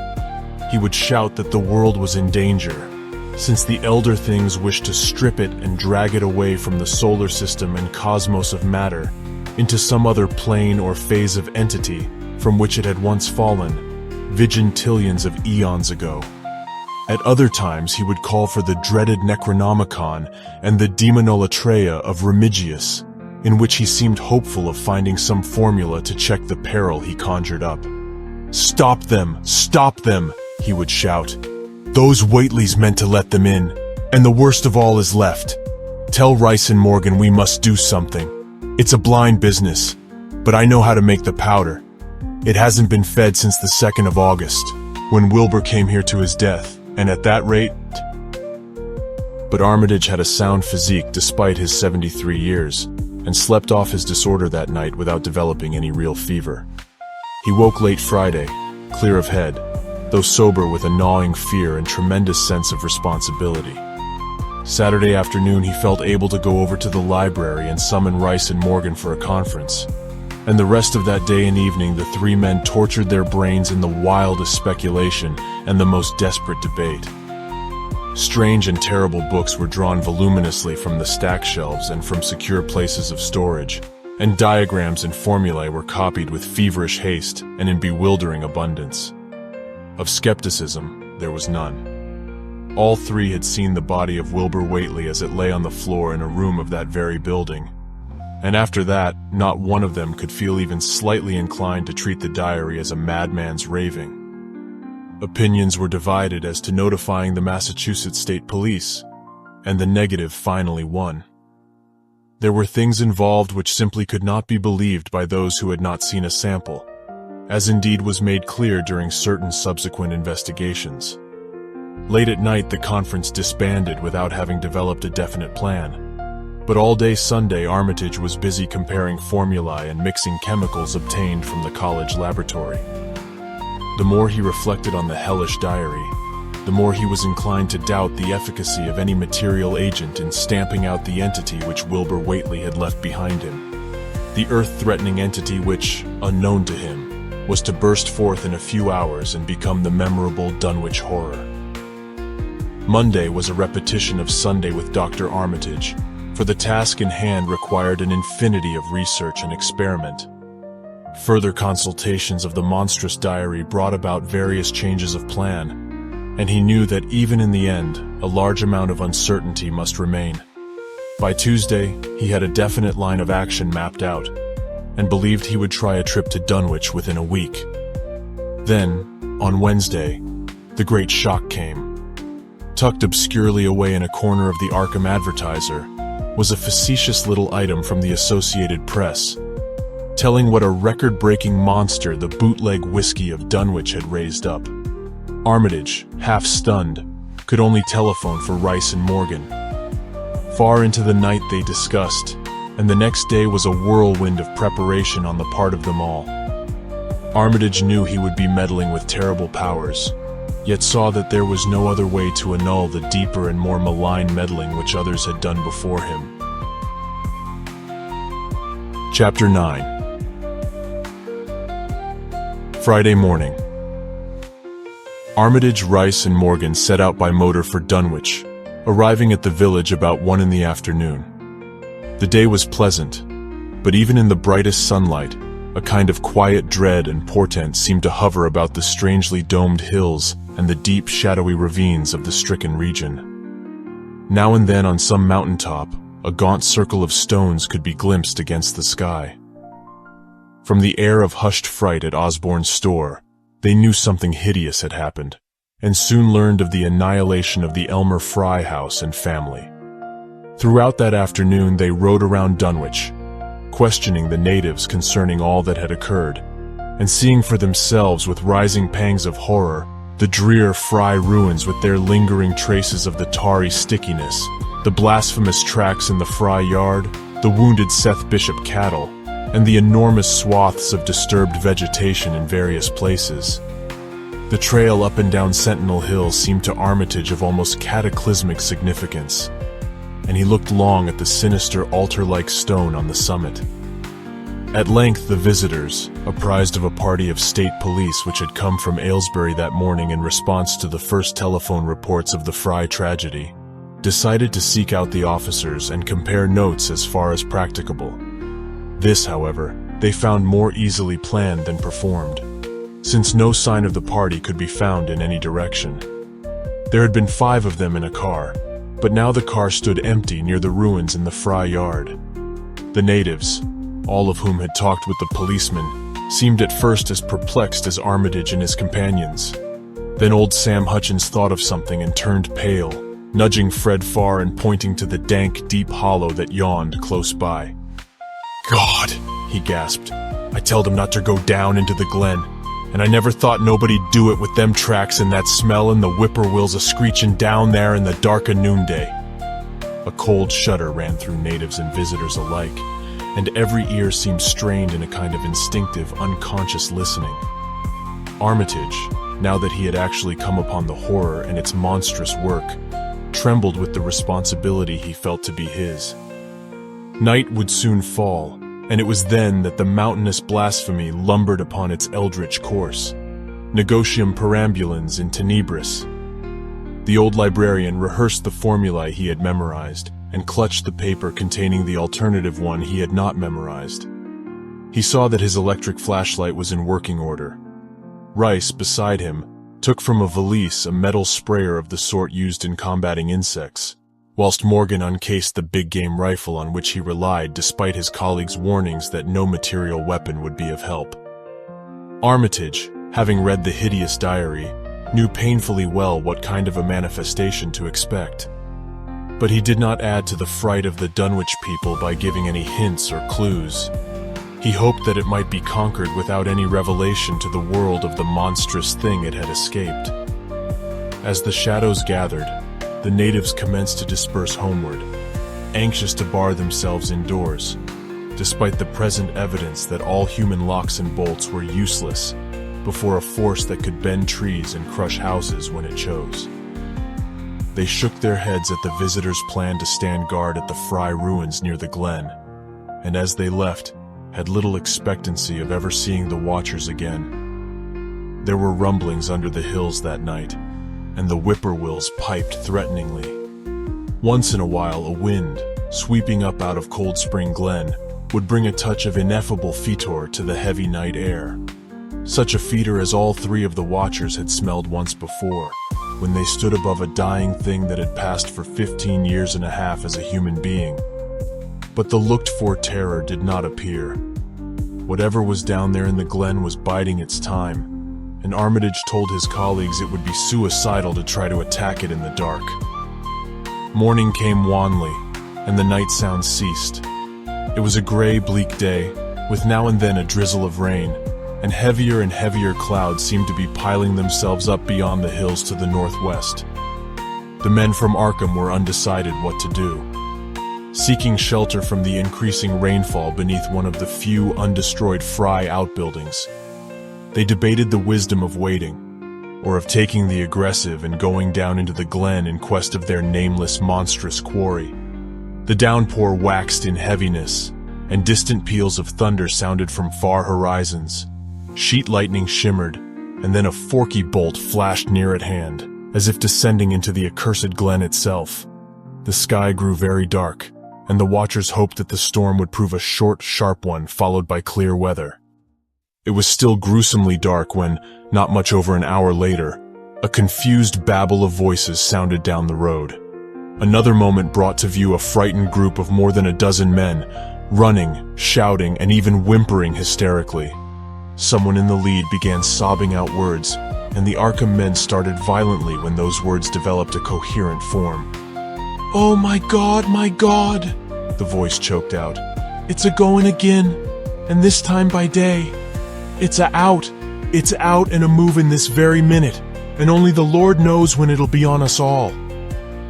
He would shout that the world was in danger, since the elder things wished to strip it and drag it away from the solar system and cosmos of matter into some other plane or phase of entity from which it had once fallen, vigintillions of eons ago. At other times he would call for the dreaded Necronomicon and the Demonolatreia of Remigius, in which he seemed hopeful of finding some formula to check the peril he conjured up. "Stop them! Stop them!" he would shout. "Those Whateleys meant to let them in, and the worst of all is left. Tell Rice and Morgan we must do something. It's a blind business, but I know how to make the powder. It hasn't been fed since the 2nd of August, when Wilbur came here to his death, and at that rate..." But Armitage had a sound physique despite his 73 years, and slept off his disorder that night without developing any real fever. He woke late Friday, clear of head, though sober with a gnawing fear and tremendous sense of responsibility. Saturday afternoon he felt able to go over to the library and summon Rice and Morgan for a conference. And the rest of that day and evening the three men tortured their brains in the wildest speculation and the most desperate debate. Strange and terrible books were drawn voluminously from the stack shelves and from secure places of storage, and diagrams and formulae were copied with feverish haste and in bewildering abundance. Of skepticism, there was none. All three had seen the body of Wilbur Whately as it lay on the floor in a room of that very building, and after that, not one of them could feel even slightly inclined to treat the diary as a madman's raving. Opinions were divided as to notifying the Massachusetts State Police, and the negative finally won. There were things involved which simply could not be believed by those who had not seen a sample, as indeed was made clear during certain subsequent investigations. Late at night the conference disbanded without having developed a definite plan. But all day Sunday Armitage was busy comparing formulae and mixing chemicals obtained from the college laboratory. The more he reflected on the hellish diary, the more he was inclined to doubt the efficacy of any material agent in stamping out the entity which Wilbur Whately had left behind him. The earth-threatening entity which, unknown to him, was to burst forth in a few hours and become the memorable Dunwich Horror. Monday was a repetition of Sunday with Dr. Armitage, for the task in hand required an infinity of research and experiment. Further consultations of the monstrous diary brought about various changes of plan, and he knew that even in the end, a large amount of uncertainty must remain. By Tuesday, he had a definite line of action mapped out, and believed he would try a trip to Dunwich within a week. Then, on Wednesday, the great shock came. Tucked obscurely away in a corner of the Arkham Advertiser was a facetious little item from the Associated Press, telling what a record-breaking monster the bootleg whiskey of Dunwich had raised up. Armitage, half stunned, could only telephone for Rice and Morgan. Far into the night they discussed, and the next day was a whirlwind of preparation on the part of them all. Armitage knew he would be meddling with terrible powers, yet saw that there was no other way to annul the deeper and more malign meddling which others had done before him. Chapter 9. Friday morning. Armitage, Rice, and Morgan set out by motor for Dunwich, arriving at the village about 1 in the afternoon. The day was pleasant, but even in the brightest sunlight, a kind of quiet dread and portent seemed to hover about the strangely domed hills and the deep, shadowy ravines of the stricken region. Now and then on some mountaintop, a gaunt circle of stones could be glimpsed against the sky. From the air of hushed fright at Osborne's store, they knew something hideous had happened, and soon learned of the annihilation of the Elmer Fry house and family. Throughout that afternoon they rode around Dunwich, questioning the natives concerning all that had occurred, and seeing for themselves with rising pangs of horror the drear Fry ruins with their lingering traces of the tarry stickiness, the blasphemous tracks in the Fry yard, the wounded Seth Bishop cattle, and the enormous swaths of disturbed vegetation in various places. The trail up and down Sentinel Hill seemed to Armitage of almost cataclysmic significance, and he looked long at the sinister altar-like stone on the summit. At length the visitors, apprised of a party of state police which had come from Aylesbury that morning in response to the first telephone reports of the Fry tragedy, decided to seek out the officers and compare notes as far as practicable. This, however, they found more easily planned than performed, since no sign of the party could be found in any direction. There had been 5 of them in a car, but now the car stood empty near the ruins in the Fry yard. The natives, all of whom had talked with the policeman, seemed at first as perplexed as Armitage and his companions. Then old Sam Hutchins thought of something and turned pale, nudging Fred Farr and pointing to the dank, deep hollow that yawned close by. "God," he gasped, "I telled him not to go down into the glen, and I never thought nobody'd do it with them tracks and that smell and the whippoorwills a-screechin' down there in the dark o' noonday." A cold shudder ran through natives and visitors alike, and every ear seemed strained in a kind of instinctive, unconscious listening. Armitage, now that he had actually come upon the horror and its monstrous work, trembled with the responsibility he felt to be his. Night would soon fall, and it was then that the mountainous blasphemy lumbered upon its eldritch course. Negotium perambulans in tenebris. The old librarian rehearsed the formulae he had memorized, and clutched the paper containing the alternative one he had not memorized. He saw that his electric flashlight was in working order. Rice, beside him, took from a valise a metal sprayer of the sort used in combating insects, whilst Morgan uncased the big-game rifle on which he relied despite his colleagues' warnings that no material weapon would be of help. Armitage, having read the hideous diary, knew painfully well what kind of a manifestation to expect. But he did not add to the fright of the Dunwich people by giving any hints or clues. He hoped that it might be conquered without any revelation to the world of the monstrous thing it had escaped. As the shadows gathered, the natives commenced to disperse homeward, anxious to bar themselves indoors, despite the present evidence that all human locks and bolts were useless before a force that could bend trees and crush houses when it chose. They shook their heads at the visitors' plan to stand guard at the Fry ruins near the glen, and as they left, had little expectancy of ever seeing the watchers again. There were rumblings under the hills that night, and the whippoorwills piped threateningly. Once in a while a wind, sweeping up out of Cold Spring Glen, would bring a touch of ineffable fetor to the heavy night air. Such a fetor as all 3 of the watchers had smelled once before, when they stood above a dying thing that had passed for 15 years and a half as a human being. But the looked-for terror did not appear. Whatever was down there in the glen was biding its time, and Armitage told his colleagues it would be suicidal to try to attack it in the dark. Morning came wanly, and the night sounds ceased. It was a gray, bleak day, with now and then a drizzle of rain, and heavier clouds seemed to be piling themselves up beyond the hills to the northwest. The men from Arkham were undecided what to do. Seeking shelter from the increasing rainfall beneath one of the few undestroyed Fry outbuildings, they debated the wisdom of waiting, or of taking the aggressive and going down into the glen in quest of their nameless monstrous quarry. The downpour waxed in heaviness, and distant peals of thunder sounded from far horizons. Sheet lightning shimmered, and then a forky bolt flashed near at hand, as if descending into the accursed glen itself. The sky grew very dark, and the watchers hoped that the storm would prove a short, sharp one followed by clear weather. It was still gruesomely dark when, not much over an hour later, a confused babble of voices sounded down the road. Another moment brought to view a frightened group of more than a dozen men, running, shouting, and even whimpering hysterically. Someone in the lead began sobbing out words, and the Arkham men started violently when those words developed a coherent form. "Oh my God, the voice choked out. "It's a-goin' again, and this time by day. It's out and a-movin' this very minute, and only the Lord knows when it'll be on us all."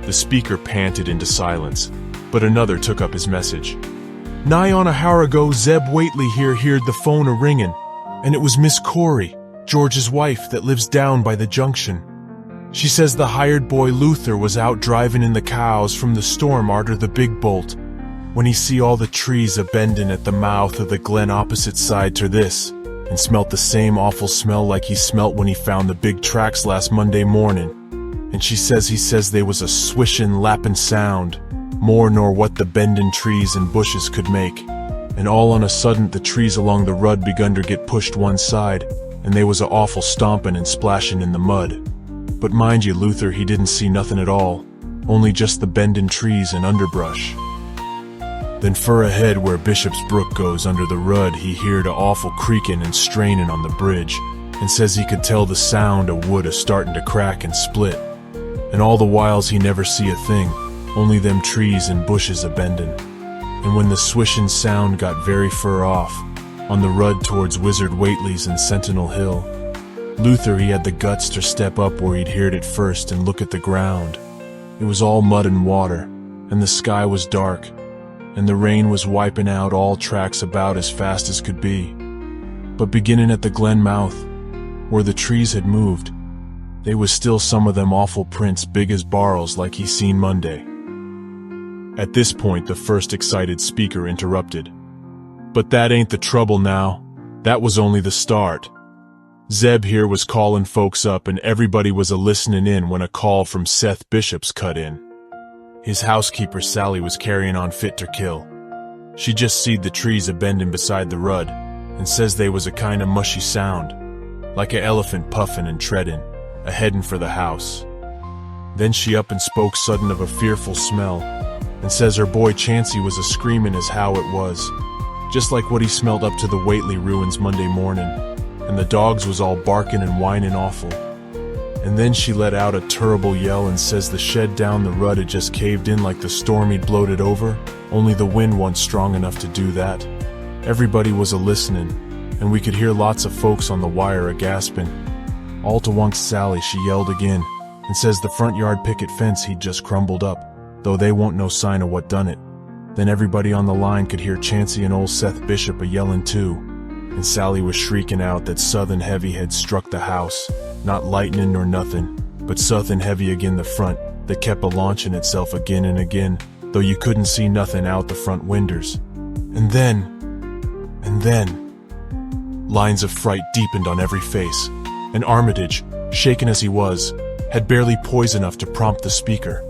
The speaker panted into silence, but another took up his message. "Nigh on a hour ago, Zeb Whately here heard the phone a-ringin', and it was Miss Corey, George's wife, that lives down by the junction. She says the hired boy Luther was out drivin' in the cows from the storm arter the big bolt, when he see all the trees a-bendin' at the mouth of the glen opposite side ter this, and smelt the same awful smell like he smelt when he found the big tracks last Monday mornin'. And he says they was a swishin', lappin' sound, more nor what the bendin' trees and bushes could make. And all on a sudden the trees along the rud begun to get pushed one side, and they was a awful stompin' and splashin' in the mud. But mind you, Luther, he didn't see nothin' at all, only just the bendin' trees and underbrush. Then fur ahead where Bishop's Brook goes under the rud, he heard a awful creakin' and strainin' on the bridge, and says he could tell the sound of wood a-startin' to crack and split. And all the whiles he never see a thing, only them trees and bushes a-bendin'. And when the swishin' sound got very fur off, on the rud towards Wizard Whately's and Sentinel Hill, Luther he had the guts to step up where he'd heard it first and look at the ground. It was all mud and water, and the sky was dark, and the rain was wiping out all tracks about as fast as could be. But beginning at the glen mouth, where the trees had moved, they was still some of them awful prints big as barrels like he seen Monday. At this point the first excited speaker interrupted. "But that ain't the trouble now. That was only the start. Zeb here was callin' folks up and everybody was a-listenin' in when a call from Seth Bishop's cut in. His housekeeper Sally was carryin' on fit ter kill. She just seed the trees a-bendin' beside the rud, and says they was a kind of mushy sound, like a elephant puffin' and treadin', a-headin' for the house. Then she up and spoke sudden of a fearful smell, and says her boy Chancey was a-screamin' as how it was, just like what he smelt up to the Whately ruins Monday mornin', and the dogs was all barkin' and whinin' awful. And then she let out a terrible yell and says the shed down the rud had just caved in like the storm he'd blowed it over, only the wind wasn't strong enough to do that. Everybody was a-listenin', and we could hear lots of folks on the wire a-gaspin'. All to once Sally she yelled again, and says the front yard picket fence he'd just crumbled up, though they won't no sign of what done it. Then everybody on the line could hear Chancey and old Seth Bishop a-yellin' too, and Sally was shriekin' out that Southern Heavy had struck the house, not lightnin' nor nothin', but Southern Heavy agin the front, that kept a-launchin' itself agin and agin, though you couldn't see nothin' out the front winders. And then, lines of fright deepened on every face, and Armitage, shaken as he was, had barely poise enough to prompt the speaker.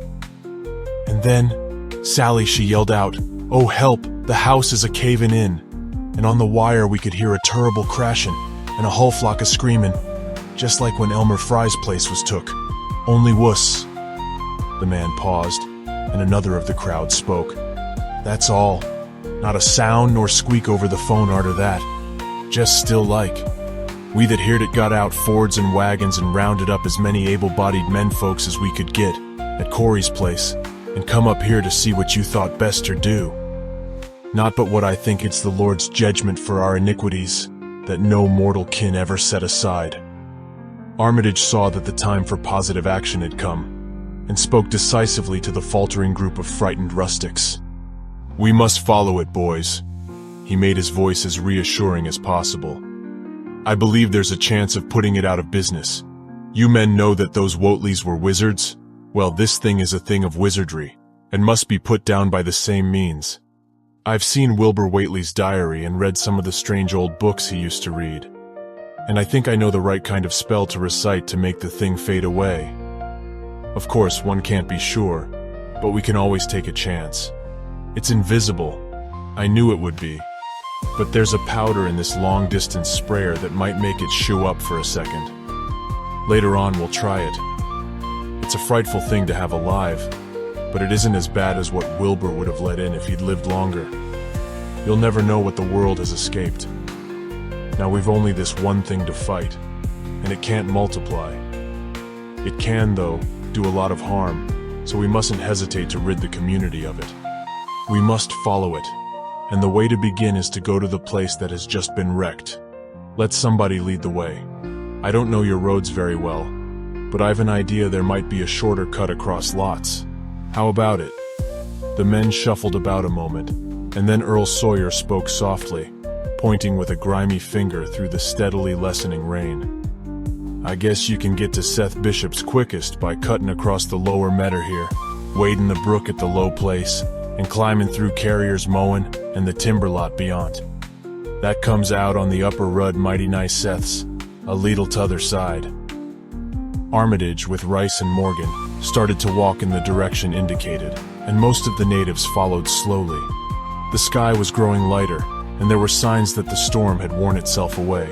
And then, Sally she yelled out, "Oh help, the house is a-cavin' in," and on the wire we could hear a terrible crashin', and a whole flock a-screamin', just like when Elmer Fry's place was took, only wuss. The man paused, and another of the crowd spoke. "That's all. Not a sound nor squeak over the phone arter that. Just still like. We that heard it got out Fords and wagons and rounded up as many able-bodied menfolks as we could get, at Corey's place, and come up here to see what you thought best to do. Not but what I think it's the Lord's judgment for our iniquities, that no mortal kin ever set aside." Armitage saw that the time for positive action had come, and spoke decisively to the faltering group of frightened rustics. "We must follow it, boys." He made his voice as reassuring as possible. "I believe there's a chance of putting it out of business. You men know that those Whateleys were wizards? Well, this thing is a thing of wizardry, and must be put down by the same means. I've seen Wilbur Whately's diary and read some of the strange old books he used to read, and I think I know the right kind of spell to recite to make the thing fade away. Of course, one can't be sure, but we can always take a chance. It's invisible. I knew it would be. But there's a powder in this long-distance sprayer that might make it shoo up for a second. Later on, we'll try it. It's a frightful thing to have alive, but it isn't as bad as what Wilbur would have let in if he'd lived longer. You'll never know what the world has escaped. Now we've only this one thing to fight, and it can't multiply. It can, though, do a lot of harm, so we mustn't hesitate to rid the community of it. We must follow it, and the way to begin is to go to the place that has just been wrecked. Let somebody lead the way. I don't know your roads very well, but I've an idea there might be a shorter cut across lots. How about it? The men shuffled about a moment, and then Earl Sawyer spoke softly, pointing with a grimy finger through the steadily lessening rain. I guess you can get to Seth Bishop's quickest by cutting across the lower meadow here, wading the brook at the low place, and climbing through Carrier's mowing and the timber lot beyond. That comes out on the upper rud mighty nice Seth's, a leetle t'other side. Armitage, with Rice and Morgan, started to walk in the direction indicated, and most of the natives followed slowly. The sky was growing lighter, and there were signs that the storm had worn itself away.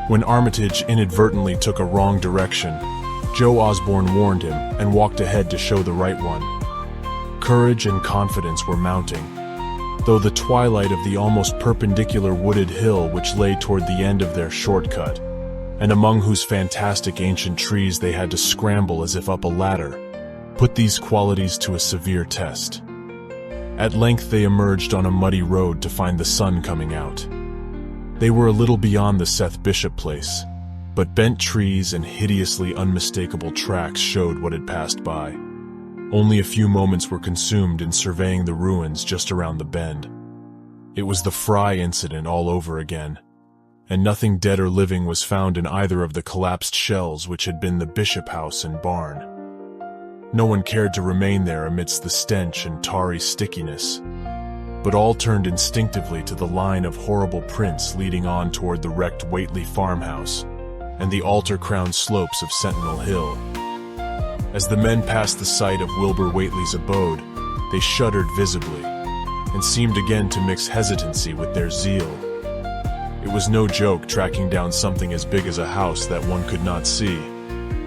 When Armitage inadvertently took a wrong direction, Joe Osborne warned him and walked ahead to show the right one. Courage and confidence were mounting, though the twilight of the almost perpendicular wooded hill which lay toward the end of their shortcut, and among whose fantastic ancient trees they had to scramble as if up a ladder, put these qualities to a severe test. At length they emerged on a muddy road to find the sun coming out. They were a little beyond the Seth Bishop place, but bent trees and hideously unmistakable tracks showed what had passed by. Only a few moments were consumed in surveying the ruins just around the bend. It was the Fry incident all over again, and nothing dead or living was found in either of the collapsed shells which had been the Bishop house and barn. No one cared to remain there amidst the stench and tarry stickiness, but all turned instinctively to the line of horrible prints leading on toward the wrecked Whately farmhouse and the altar-crowned slopes of Sentinel Hill. As the men passed the site of Wilbur Whately's abode, they shuddered visibly, and seemed again to mix hesitancy with their zeal. It was no joke tracking down something as big as a house that one could not see,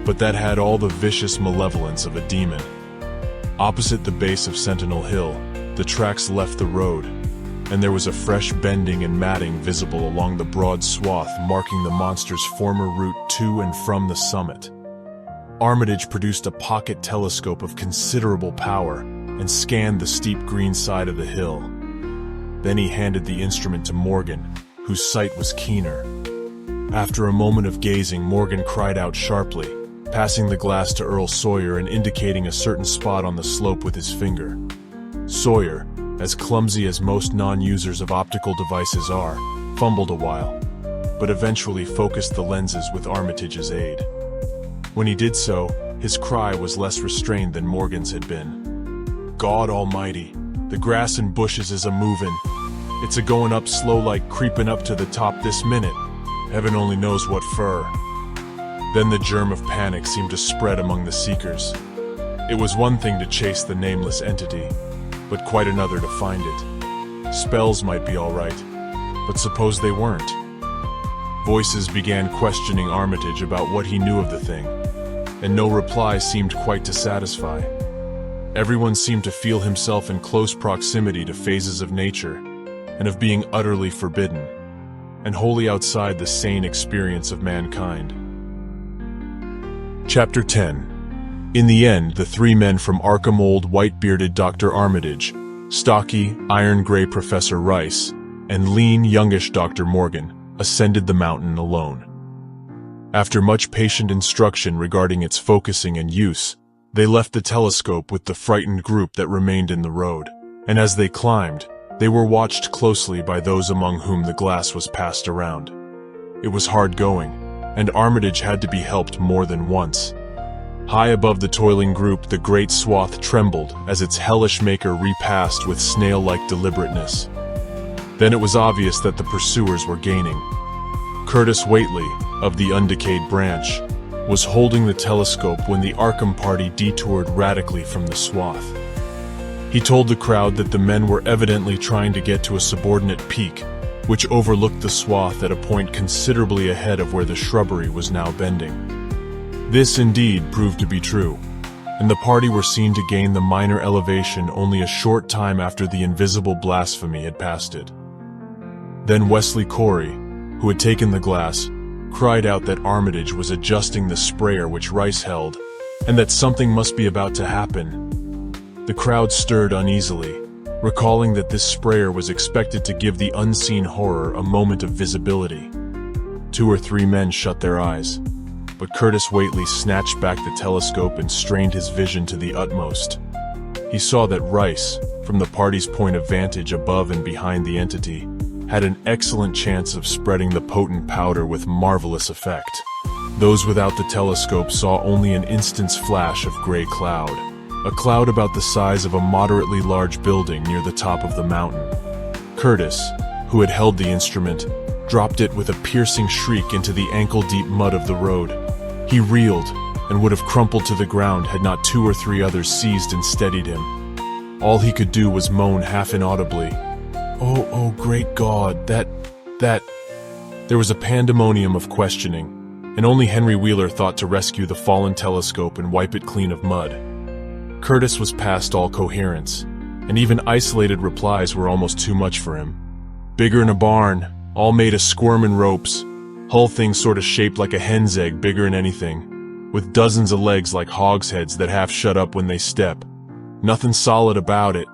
but that had all the vicious malevolence of a demon. Opposite the base of Sentinel Hill, the tracks left the road, and there was a fresh bending and matting visible along the broad swath marking the monster's former route to and from the summit. Armitage produced a pocket telescope of considerable power and scanned the steep green side of the hill. Then he handed the instrument to Morgan, whose sight was keener. After a moment of gazing, Morgan cried out sharply, passing the glass to Earl Sawyer and indicating a certain spot on the slope with his finger. Sawyer, as clumsy as most non-users of optical devices are, fumbled a while, but eventually focused the lenses with Armitage's aid. When he did so, his cry was less restrained than Morgan's had been. "God almighty, the grass and bushes is a-movin'. It's a-goin' up slow like creepin' up to the top this minute. Heaven only knows what fur." Then the germ of panic seemed to spread among the seekers. It was one thing to chase the nameless entity, but quite another to find it. Spells might be all right, but suppose they weren't? Voices began questioning Armitage about what he knew of the thing, and no reply seemed quite to satisfy. Everyone seemed to feel himself in close proximity to phases of nature, and of being utterly forbidden, and wholly outside the sane experience of mankind. Chapter 10. In the end, the three men from Arkham, old white-bearded Dr. Armitage, stocky, iron-gray Professor Rice, and lean, youngish Dr. Morgan, ascended the mountain alone. After much patient instruction regarding its focusing and use, they left the telescope with the frightened group that remained in the road, and as they climbed, they were watched closely by those among whom the glass was passed around. It was hard going, and Armitage had to be helped more than once. High above the toiling group, the great swath trembled as its hellish maker repassed with snail-like deliberateness. Then it was obvious that the pursuers were gaining. Curtis Whately, of the undecayed branch, was holding the telescope when the Arkham party detoured radically from the swath. He told the crowd that the men were evidently trying to get to a subordinate peak, which overlooked the swath at a point considerably ahead of where the shrubbery was now bending. This indeed proved to be true, and the party were seen to gain the minor elevation only a short time after the invisible blasphemy had passed it. Then Wesley Corey, who had taken the glass, cried out that Armitage was adjusting the sprayer which Rice held, and that something must be about to happen. The crowd stirred uneasily, recalling that this sprayer was expected to give the unseen horror a moment of visibility. 2 or 3 men shut their eyes, but Curtis Whately snatched back the telescope and strained his vision to the utmost. He saw that Rice, from the party's point of vantage above and behind the entity, had an excellent chance of spreading the potent powder with marvelous effect. Those without the telescope saw only an instant's flash of gray cloud, a cloud about the size of a moderately large building near the top of the mountain. Curtis, who had held the instrument, dropped it with a piercing shriek into the ankle-deep mud of the road. He reeled and would have crumpled to the ground had not 2 or 3 others seized and steadied him. All he could do was moan half inaudibly, Oh, great God, that... There was a pandemonium of questioning, and only Henry Wheeler thought to rescue the fallen telescope and wipe it clean of mud. Curtis was past all coherence, and even isolated replies were almost too much for him. Bigger'n a barn, all made of squirmin' ropes, hull thing sorta shaped like a hen's egg bigger'n anything, with dozens of legs like hogsheads that half shut up when they step. Nothing solid about it,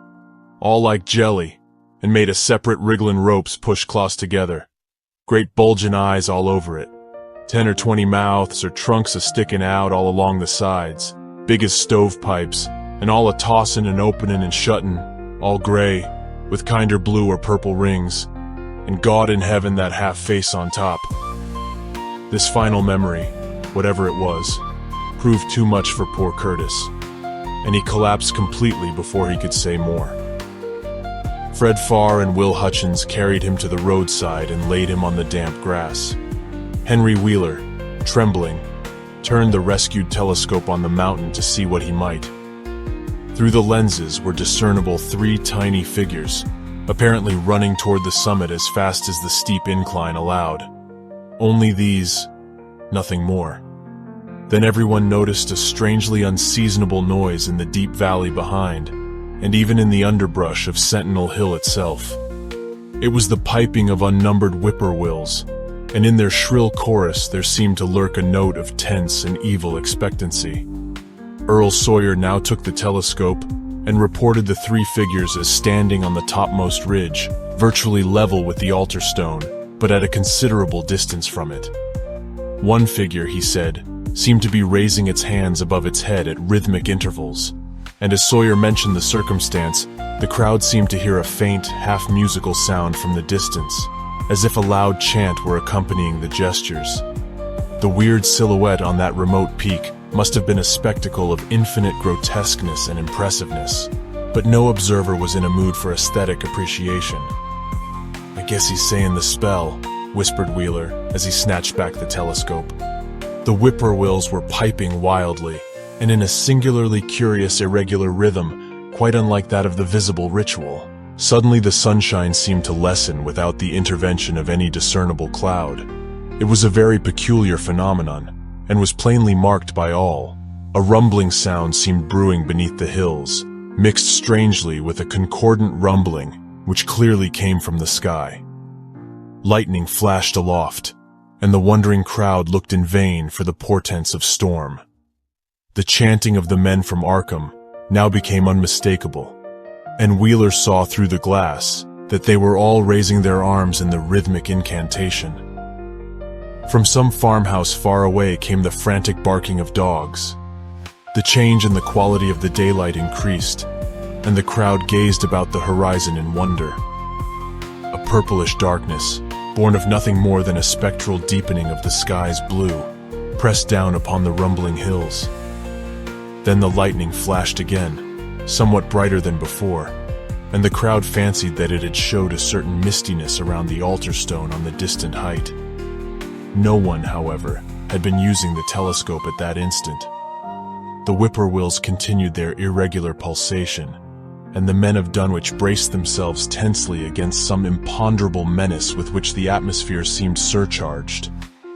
all like jelly, and made of separate wriggling ropes pushed close together. Great bulging eyes all over it. 10 or 20 mouths or trunks a-sticking out all along the sides, big as stovepipes, and all a-tossin' and openin' and shuttin', all gray, with kinder blue or purple rings, and God in heaven that half-face on top. This final memory, whatever it was, proved too much for poor Curtis, and he collapsed completely before he could say more. Fred Farr and Will Hutchins carried him to the roadside and laid him on the damp grass. Henry Wheeler, trembling, turned the rescued telescope on the mountain to see what he might. Through the lenses were discernible 3 tiny figures, apparently running toward the summit as fast as the steep incline allowed. Only these, nothing more. Then everyone noticed a strangely unseasonable noise in the deep valley behind, and even in the underbrush of Sentinel Hill itself. It was the piping of unnumbered whippoorwills, and in their shrill chorus there seemed to lurk a note of tense and evil expectancy. Earl Sawyer now took the telescope and reported the 3 figures as standing on the topmost ridge, virtually level with the altar stone, but at a considerable distance from it. One figure, he said, seemed to be raising its hands above its head at rhythmic intervals, and as Sawyer mentioned the circumstance, the crowd seemed to hear a faint, half-musical sound from the distance, as if a loud chant were accompanying the gestures. The weird silhouette on that remote peak must have been a spectacle of infinite grotesqueness and impressiveness, but no observer was in a mood for aesthetic appreciation. "I guess he's saying the spell," whispered Wheeler as he snatched back the telescope. The whippoorwills were piping wildly, and in a singularly curious irregular rhythm, quite unlike that of the visible ritual. Suddenly the sunshine seemed to lessen without the intervention of any discernible cloud. It was a very peculiar phenomenon, and was plainly marked by all. A rumbling sound seemed brewing beneath the hills, mixed strangely with a concordant rumbling, which clearly came from the sky. Lightning flashed aloft, and the wondering crowd looked in vain for the portents of storm. The chanting of the men from Arkham now became unmistakable, and Wheeler saw through the glass that they were all raising their arms in the rhythmic incantation. From some farmhouse far away came the frantic barking of dogs. The change in the quality of the daylight increased, and the crowd gazed about the horizon in wonder. A purplish darkness, born of nothing more than a spectral deepening of the sky's blue, pressed down upon the rumbling hills. Then the lightning flashed again, somewhat brighter than before, and the crowd fancied that it had showed a certain mistiness around the altar stone on the distant height. No one, however, had been using the telescope at that instant. The whippoorwills continued their irregular pulsation, and the men of Dunwich braced themselves tensely against some imponderable menace with which the atmosphere seemed surcharged.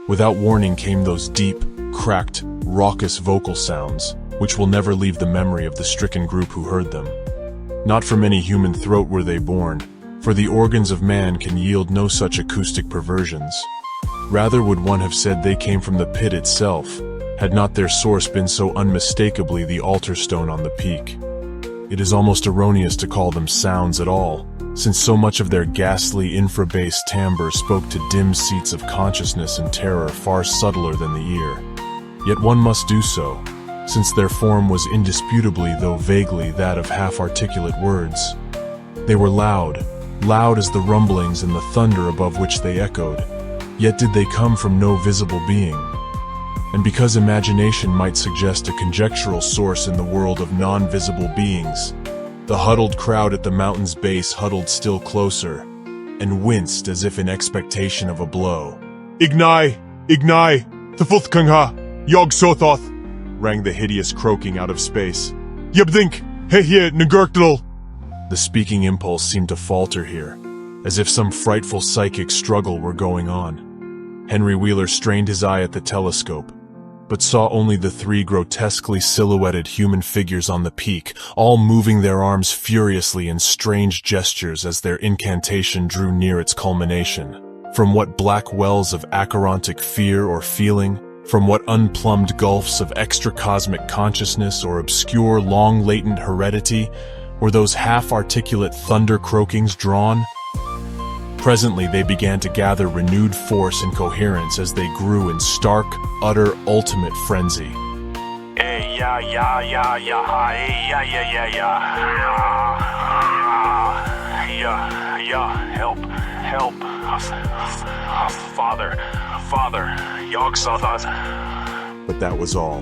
Without warning came those deep, cracked, raucous vocal sounds, which will never leave the memory of the stricken group who heard them. Not from any human throat were they born, for the organs of man can yield no such acoustic perversions. Rather would one have said they came from the pit itself, had not their source been so unmistakably the altar stone on the peak. It is almost erroneous to call them sounds at all, since so much of their ghastly infrabass timbre spoke to dim seats of consciousness and terror far subtler than the ear. Yet one must do so, since their form was indisputably, though vaguely, that of half-articulate words. They were loud, loud as the rumblings and the thunder above which they echoed, yet did they come from no visible being. And because imagination might suggest a conjectural source in the world of non-visible beings, the huddled crowd at the mountain's base huddled still closer, and winced as if in expectation of a blow. Ignai! Ignai! Thfuthkangha! Yog Sothoth! Rang the hideous croaking out of space. Yabdink! Hehye Ngurktl! The speaking impulse seemed to falter here, as if some frightful psychic struggle were going on. Henry Wheeler strained his eye at the telescope, but saw only the three grotesquely silhouetted human figures on the peak, all moving their arms furiously in strange gestures as their incantation drew near its culmination. From what black wells of acherontic fear or feeling, from what unplumbed gulfs of extra-cosmic consciousness or obscure, long-latent heredity, were those half-articulate thunder croakings drawn? Presently they began to gather renewed force and coherence as they grew in stark, utter, ultimate frenzy. Hey, yeah, yeah, yeah, yeah, hey, yeah, yeah, yeah, yeah. Yeah, yeah, help, help. Father, Yog Sothoth. But that was all.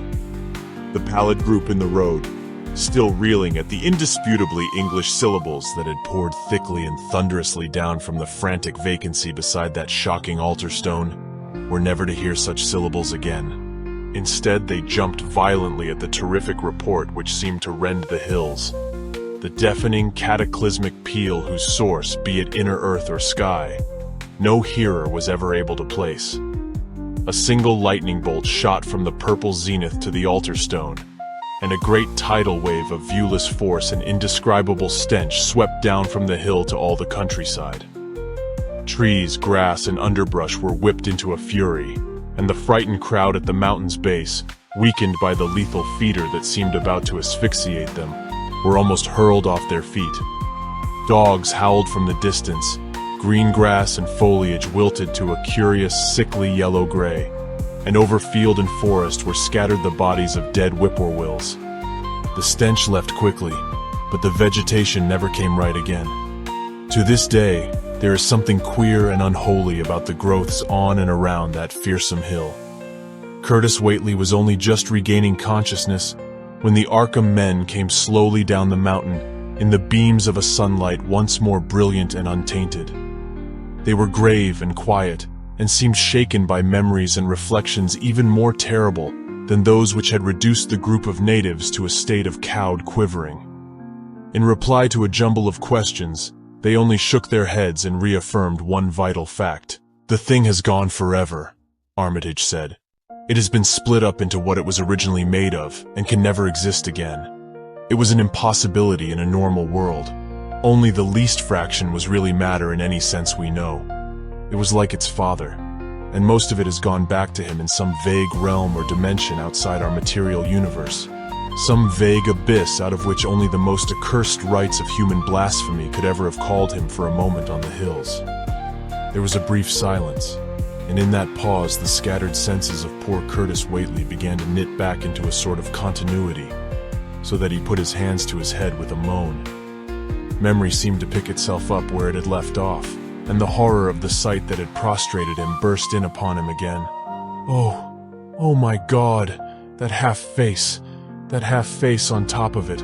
The pallid group in the road, still reeling at the indisputably English syllables that had poured thickly and thunderously down from the frantic vacancy beside that shocking altar stone, were never to hear such syllables again. Instead, they jumped violently at the terrific report which seemed to rend the hills, the deafening cataclysmic peal whose source, be it inner earth or sky, no hearer was ever able to place. A single lightning bolt shot from the purple zenith to the altar stone, and a great tidal wave of viewless force and indescribable stench swept down from the hill to all the countryside. Trees, grass, and underbrush were whipped into a fury, and the frightened crowd at the mountain's base, weakened by the lethal feeder that seemed about to asphyxiate them, were almost hurled off their feet. Dogs howled from the distance, green grass and foliage wilted to a curious, sickly yellow-gray, and over field and forest were scattered the bodies of dead whippoorwills. The stench left quickly, but the vegetation never came right again. To this day, there is something queer and unholy about the growths on and around that fearsome hill. Curtis Whately was only just regaining consciousness when the Arkham men came slowly down the mountain in the beams of a sunlight once more brilliant and untainted. They were grave and quiet, and seemed shaken by memories and reflections even more terrible than those which had reduced the group of natives to a state of cowed quivering. In reply to a jumble of questions, they only shook their heads and reaffirmed one vital fact. "The thing has gone forever," Armitage said. "It has been split up into what it was originally made of, and can never exist again. It was an impossibility in a normal world. Only the least fraction was really matter in any sense we know. It was like its father, and most of it has gone back to him in some vague realm or dimension outside our material universe. Some vague abyss out of which only the most accursed rites of human blasphemy could ever have called him for a moment on the hills." There was a brief silence, and in that pause the scattered senses of poor Curtis Whately began to knit back into a sort of continuity, so that he put his hands to his head with a moan. Memory seemed to pick itself up where it had left off, and the horror of the sight that had prostrated him burst in upon him again. Oh my God, that half-face on top of it,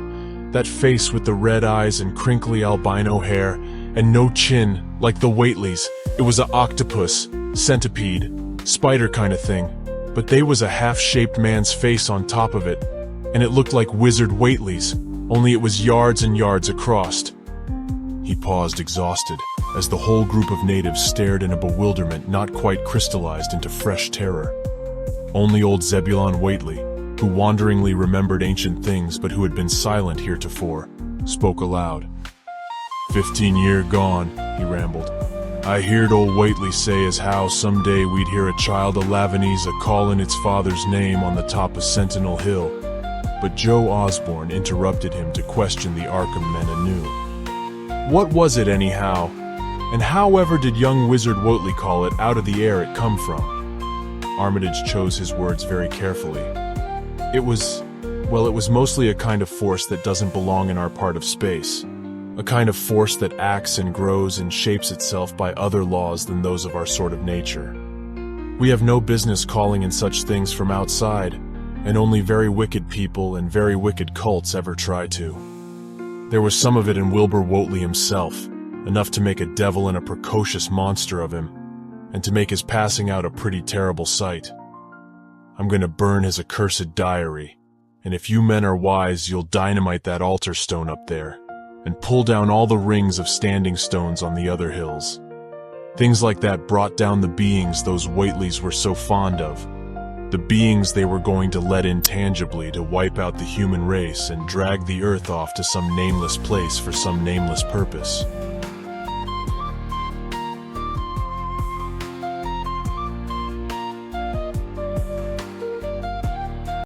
that face with the red eyes and crinkly albino hair, and no chin, like the Whateleys. It was a octopus, centipede, spider kind of thing, but they was a half-shaped man's face on top of it, and it looked like Wizard Whately's, only it was yards and yards across. He paused, exhausted, as the whole group of natives stared in a bewilderment not quite crystallized into fresh terror. Only old Zebulon Whately, who wanderingly remembered ancient things but who had been silent heretofore, spoke aloud. 15 year gone, he rambled. I heard old Whately say as how someday we'd hear a child of Lavanese a-callin' its father's name on the top of Sentinel Hill. But Joe Osborne interrupted him to question the Arkham men anew. What was it anyhow? And however did young Wizard Whately call it out of the air it come from? Armitage chose his words very carefully. It was mostly a kind of force that doesn't belong in our part of space. A kind of force that acts and grows and shapes itself by other laws than those of our sort of nature. We have no business calling in such things from outside, and only very wicked people and very wicked cults ever try to. There was some of it in Wilbur Whately himself, enough to make a devil and a precocious monster of him, and to make his passing out a pretty terrible sight. I'm going to burn his accursed diary, and if you men are wise, you'll dynamite that altar stone up there, and pull down all the rings of standing stones on the other hills. Things like that brought down the beings those Whateleys were so fond of, the beings they were going to let in tangibly to wipe out the human race and drag the earth off to some nameless place for some nameless purpose.